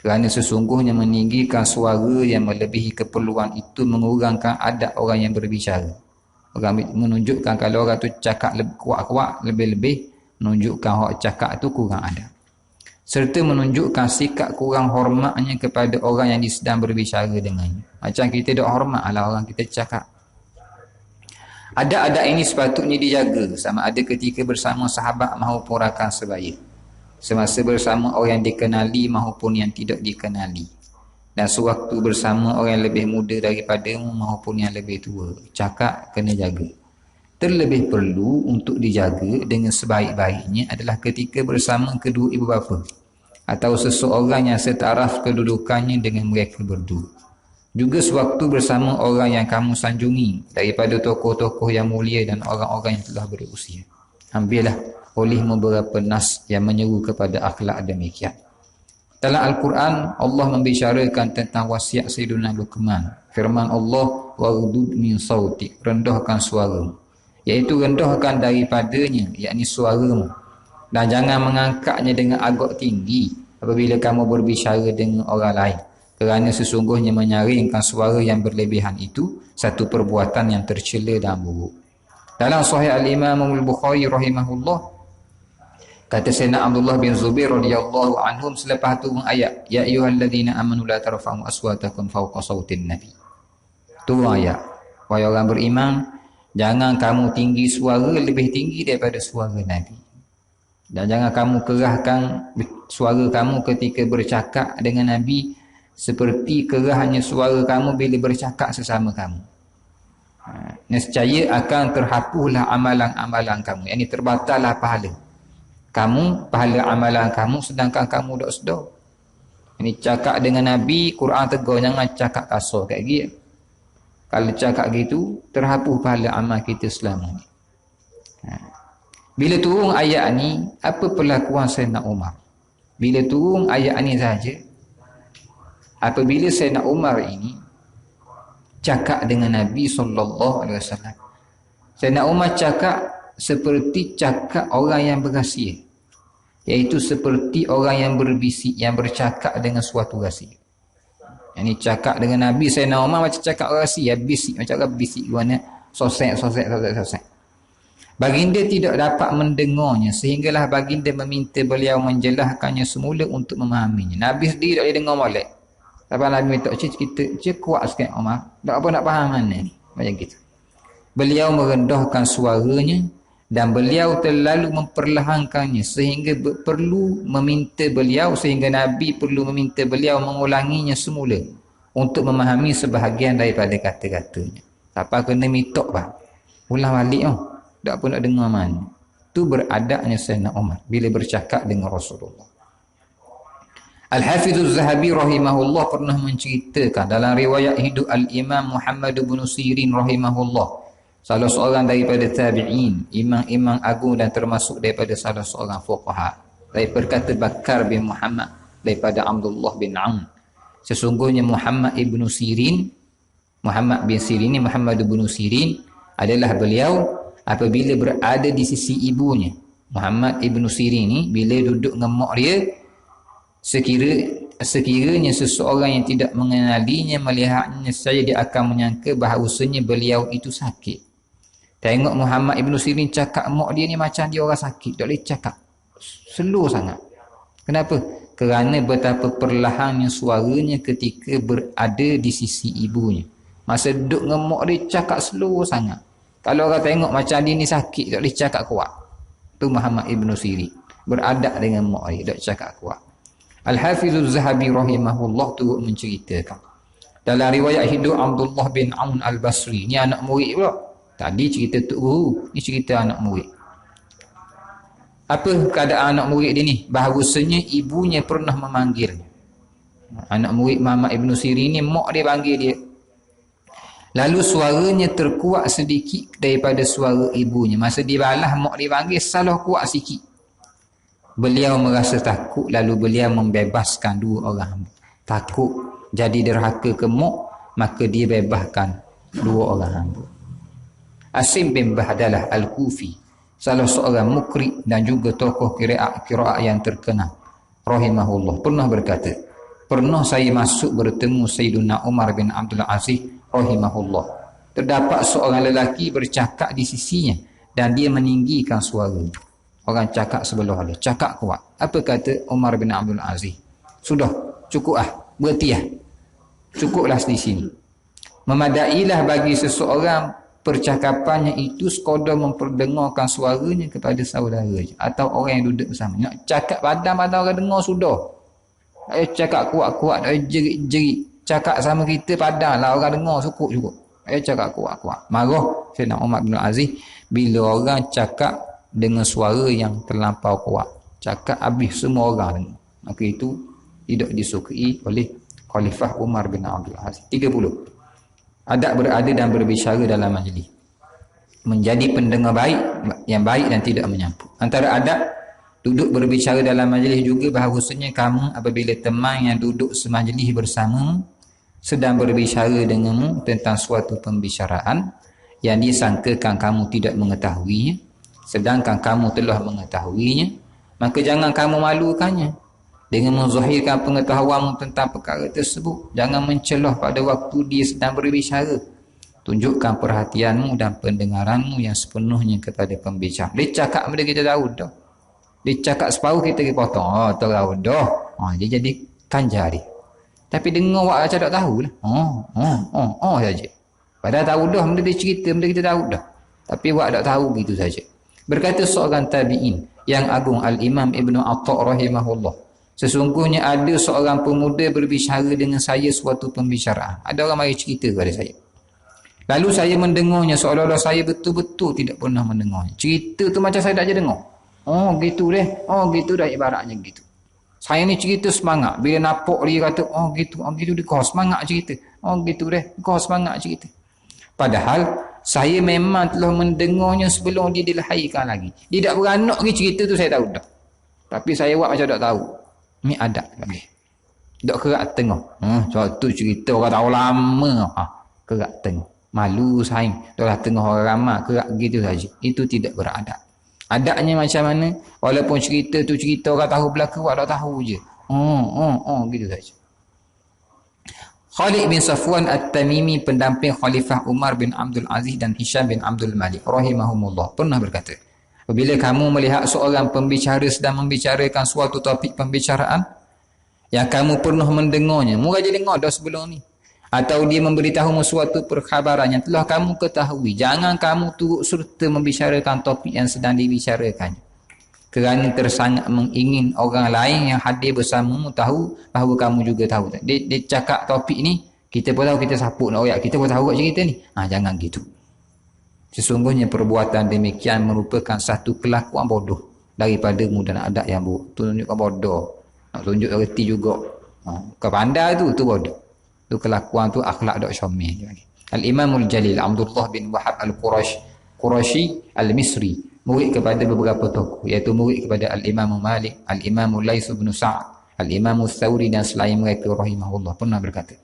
Kerana sesungguhnya meninggikan suara yang melebihi keperluan itu mengurangkan adab orang yang berbicara. Orang menunjukkan kalau orang tu cakap kuat-kuat, lebih-lebih, menunjukkan orang cakap tu kurang adab. Serta menunjukkan sikap kurang hormatnya kepada orang yang sedang berbicara dengannya. Macam kita tak hormat ala orang kita cakap. Adab-adab ini sepatutnya dijaga sama ada ketika bersama sahabat maupun rakan sebaya. Semasa bersama orang yang dikenali maupun yang tidak dikenali. Dan sewaktu bersama orang yang lebih muda daripadamu maupun yang lebih tua. Cakap kena jaga. Terlebih perlu untuk dijaga dengan sebaik-baiknya adalah ketika bersama kedua ibu bapa atau seseorang yang setaraf kedudukannya dengan mereka berdua. Juga sewaktu bersama orang yang kamu sanjungi daripada tokoh-tokoh yang mulia dan orang-orang yang telah berusia. Ambillah oleh beberapa nas yang menyeru kepada akhlak demikian. Dalam Al-Quran, Allah membicarakan tentang wasiat Sayyidina Luqman. Firman Allah, "Waghdud min sautik", rendahkan suaramu. Iaitu rendahkan daripadanya, yakni suaramu. Dan jangan mengangkatnya dengan agak tinggi apabila kamu berbicara dengan orang lain. Kerana sesungguhnya menyaringkan suara yang berlebihan itu satu perbuatan yang tercela dan buruk. Dalam Sahih Al-Imam Al-Bukhari rahimahullah, kata Sayyidina Abdullah bin Zubair radhiyallahu anhum selepas turun ayat, "Ya ayyuhalladzina amanu la tarfa'u aswatakum fawqa sautin nabi." Turun ayat, wahai orang beriman, jangan kamu tinggi suara lebih tinggi daripada suara Nabi. Dan jangan kamu kerahkan suara kamu ketika bercakap dengan Nabi seperti kerahnya suara kamu bila bercakap sesama kamu. Nescaya akan terhapuslah amalan-amalan kamu. Ini terbatallah pahala kamu, pahala amalan kamu, sedangkan kamu tak sedar. Ini cakap dengan Nabi, Quran tegur jangan cakap kasar kat dia. Kalau cakap gitu, terhapus pahala amal kita selama ni. Bila turun ayat ni, apa perlakuan Sayyidina Umar? Bila turun ayat ni saja, apabila Sayyidina Umar ini cakap dengan Nabi SAW, Sayyidina Umar cakap seperti cakap orang yang berrahsia, iaitu seperti orang yang berbisik, yang bercakap dengan suatu rahsia. Yang ni cakap dengan Nabi Sayyidina Umar macam cakap rahsia, bisik, macam orang bisik mana sosek. Baginda tidak dapat mendengarnya sehinggalah baginda meminta beliau menjelaskannya semula untuk memahaminya. Nabi sendiri tak boleh dengar molek. Tapi Nabi minta kita kuat sikit Umar, tak apa nak faham mana ni, macam gitu. Beliau merendahkan suaranya dan beliau terlalu memperlahankannya sehingga perlu meminta beliau, sehingga Nabi perlu meminta beliau mengulanginya semula untuk memahami sebahagian daripada kata-katanya. Apa kena mitok bang, ulang balik tak pun nak dengar mana. Itu beradabnya Sayyidina Umar bila bercakap dengan Rasulullah. Al-Hafidz Zahabi rahimahullah pernah menceritakan dalam riwayat hidup Al-Imam Muhammad bin Sirin rahimahullah, salah seorang daripada tabi'in, imam-imam agung dan termasuk daripada salah seorang fuqaha, dari berkata Bakar bin Muhammad daripada Abdullah bin Aun, sesungguhnya Muhammad bin Sirin ni Muhammad bin Sirin adalah beliau apabila berada di sisi ibunya. Muhammad ibn Sirin ni bila duduk dengan mak dia, sekiranya seseorang yang tidak mengenalinya melihatnya saja, dia akan menyangka bahawasanya beliau itu sakit. Tengok Muhammad ibn Sirin cakap mak dia ni macam dia orang sakit, tak boleh cakap, slow sangat. Kenapa? Kerana betapa perlahannya suaranya ketika berada di sisi ibunya. Masa duduk dengan mak dia cakap slow sangat. Kalau orang tengok macam dia ni sakit, tak boleh cakap kuat. Tu Muhammad ibn Sirin beradab dengan mak dia, tak cakap kuat. Al-Hafidz Zahabi rahimahullah turut menceritakan dalam riwayat hidup Abdullah bin Aun al-Basri, ni anak murid pula. Tadi cerita tok guru, ni cerita anak murid. Apa keadaan anak murid dia ni? Bahawasanya ibunya pernah memanggilnya. Anak murid Muhammad ibn Sirin ni, mak dia panggil dia. Lalu suaranya terkuat sedikit daripada suara ibunya. Masa dia balas mak dia panggil, salah kuat sikit. Beliau merasa takut, lalu beliau membebaskan dua orang hamba. Takut jadi derhaka ke mak, maka dia bebaskan dua orang hamba. Asim bin Bahdalah Al-Kufi, salah seorang mukri dan juga tokoh qiraat yang terkenal, rahimahullah, pernah berkata, pernah saya masuk bertemu Sayyiduna Umar bin Abdul Aziz rahimahullah. Terdapat seorang lelaki bercakap di sisinya dan dia meninggikan suara. Orang cakap sebelah dia, cakap kuat. Apa kata Umar bin Abdul Aziz? Sudah, cukup berhenti cukuplah di sini. Memadailah bagi seseorang percakapannya itu sekadar memperdengarkan suaranya kepada saudara atau orang yang duduk bersama. Nak cakap padam-padam orang dengar sudah. Cakap kuat-kuat, jerit-jerit. Cakap sama kita padam lah orang dengar, cukup. Cakap kuat-kuat. Marah Sayyidina Umar bin Aziz bila orang cakap dengan suara yang terlampau kuat. Cakap habis semua orang dengar. Maka itu tidak disukai oleh Khalifah Umar bin Abdul Aziz. 30. Adab berada dan berbicara dalam majlis. Menjadi pendengar baik, yang baik dan tidak menyampuk. Antara adab duduk berbicara dalam majlis juga bahawasanya kamu apabila teman yang duduk semajlis bersama sedang berbicara denganmu tentang suatu pembicaraan yang disangkakan kamu tidak mengetahuinya, sedangkan kamu telah mengetahuinya, maka jangan kamu malukannya dengan menzahirkan pengetahuanmu tentang perkara tersebut. Jangan mencelah pada waktu dia sedang berbicara. Tunjukkan perhatianmu dan pendengaranmu yang sepenuhnya kepada pembicara. Dia cakap benda kita tahu dah. Dia cakap separuh kita potong. Oh, tahu dah. Dia jadi kanjar dia. Tapi dengar awak macam tak tahu lah. Saja. Padahal tahu dah benda dia cerita, benda kita tahu dah. Tapi awak tak tahu begitu saja. Berkata seorang tabi'in yang agung Al-Imam Ibn Atta' rahimahullah, sesungguhnya ada seorang pemuda berbicara dengan saya suatu pembicaraan. Ada orang mari cerita kepada saya. Lalu saya mendengarnya seolah-olah saya betul-betul tidak pernah mendengarnya. Cerita tu macam saya tak je dengar. Gitu dah ibaratnya gitu. Saya ni cerita semangat. Bila nampak dia kata, gitu dia kau semangat cerita. Gitu deh, kau semangat cerita. Padahal saya memang telah mendengarnya sebelum dia dilahirkan lagi. Dia tak beranak lagi cerita tu saya tahu dah. Tapi saya buat macam tak tahu. Ni adab lagi. Tak kerak tengah. Suatu cerita orang tahu lama. Kerak tengah. Malu saing. Dah tengah orang ramai. Kerak gitu saja. Itu tidak beradab. Adabnya macam mana? Walaupun cerita tu cerita orang tahu belaka, awak tak tahu je. Gitu saja. Khalid bin Safwan At-Tamimi, pendamping Khalifah Umar bin Abdul Aziz dan Hisham bin Abdul Malik rahimahumullah, pernah berkata, apabila kamu melihat seorang pembicara sedang membicarakan suatu topik pembicaraan yang kamu pernah mendengarnya, mula je dengar dah sebelum ni, atau dia memberitahu suatu perkhabaran yang telah kamu ketahui, jangan kamu turut serta membicarakan topik yang sedang dibicarakannya, kerana tersangat mengingin orang lain yang hadir bersamamu tahu bahawa kamu juga tahu. Dia cakap topik ni, kita pun tahu, kita sapuk nak royak, kita pun tahu cerita ni. Jangan gitu. Sesungguhnya perbuatan demikian merupakan satu kelakuan bodoh daripadamu dan adab yang buruk. Tunjukkan bodoh. Nak tunjuk reti juga. Bukan pandai tu bodoh. Tu kelakuan tu akhlak dok syamih je lagi. Al-Imamul Jalil Abdullah bin Wahab Al-Qurashi Al-Misri, murid kepada beberapa tokoh, iaitu murid kepada Al-Imam Malik, Al-Imam Laits bin Sa'd, Al-Imam Tsauri dan selain mereka rahimahullah pernah berkata,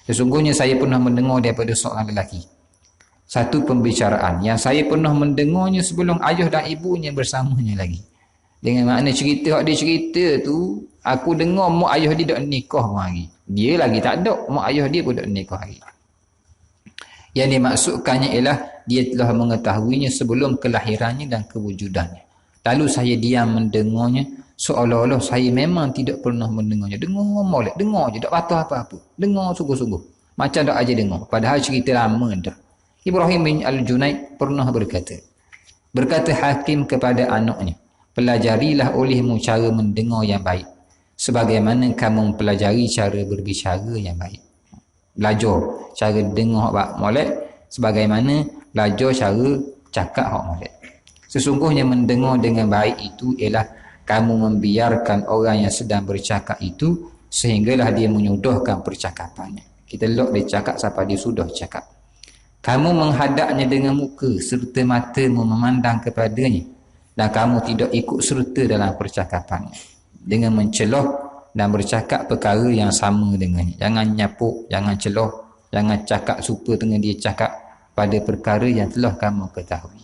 sesungguhnya saya pernah mendengar daripada seorang lelaki satu pembicaraan yang saya pernah mendengarnya sebelum ayah dan ibunya bersamanya lagi. Dengan makna cerita dia cerita tu, aku dengar mak ayah dia dak nikah lagi. Dia lagi tak ada, mak ayah dia pun dak nikah lagi. Yang dimaksudkannya ialah dia telah mengetahuinya sebelum kelahirannya dan kewujudannya. Lalu saya diam mendengarnya seolah-olah saya memang tidak pernah mendengarnya. Dengar molek, dengar je, tak patah apa-apa. Dengar sungguh-sungguh. Macam tak aja dengar. Padahal cerita lama dah. Ibrahim bin Al-Junaid pernah berkata Hakim kepada anaknya, pelajarilah olehmu cara mendengar yang baik, sebagaimana kamu mempelajari cara berbicara yang baik. Belajar cara dengar hak molek sebagaimana belajar cara cakap hak molek. Sesungguhnya mendengar dengan baik itu ialah kamu membiarkan orang yang sedang bercakap itu sehinggalah dia menyudahkan percakapannya. Kita lock dia cakap sampai dia sudah cakap. Kamu menghadapnya dengan muka serta matamu memandang kepadanya, dan kamu tidak ikut serta dalam percakapannya dengan mencelah dan bercakap perkara yang sama dengannya. Jangan nyapuk, jangan celah, jangan cakap suka dengan dia cakap pada perkara yang telah kamu ketahui.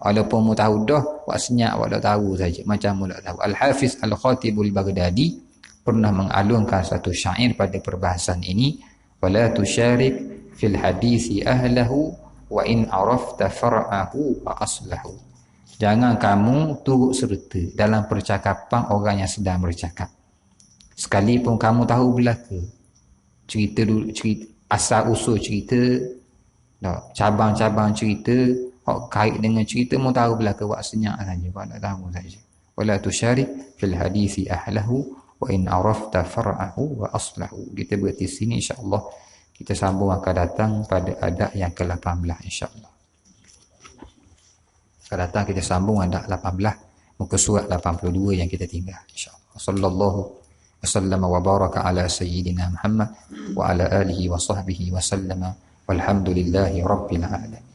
Walaupun mu tahu dah, wak senyap wak dah tahu saja, macam mu dah tahu. Al-Hafiz Al-Khatibul Baghdadi pernah mengalunkan satu syair pada perbahasan ini, wala tusyarik fil hadisi ahlahu wa in arafta far'ahu wa aslahu. Jangan kamu turut serta dalam percakapan orang yang sedang bercakap, sekalipun kamu tahu belaka cerita dulu, cerita asal usul cerita, cabang-cabang cerita hak kait dengan cerita mu tahu belaka, wak senyak saja, wak tak tahu saja. Wala tusyarik fil hadisi ahlahu wa in arafta far'ahu wa aslahu. Kita berhenti sini, insya-Allah kita sambung akan datang pada adab yang ke-18 insya-Allah. Akan datang kita sambung adab 18 muka surat 82 yang kita tinggal insya-Allah. Sallallahu wasallam wa baraka ala sayyidina Muhammad wa ala alihi wa sahbihi wa sallama walhamdulillahi rabbil alamin.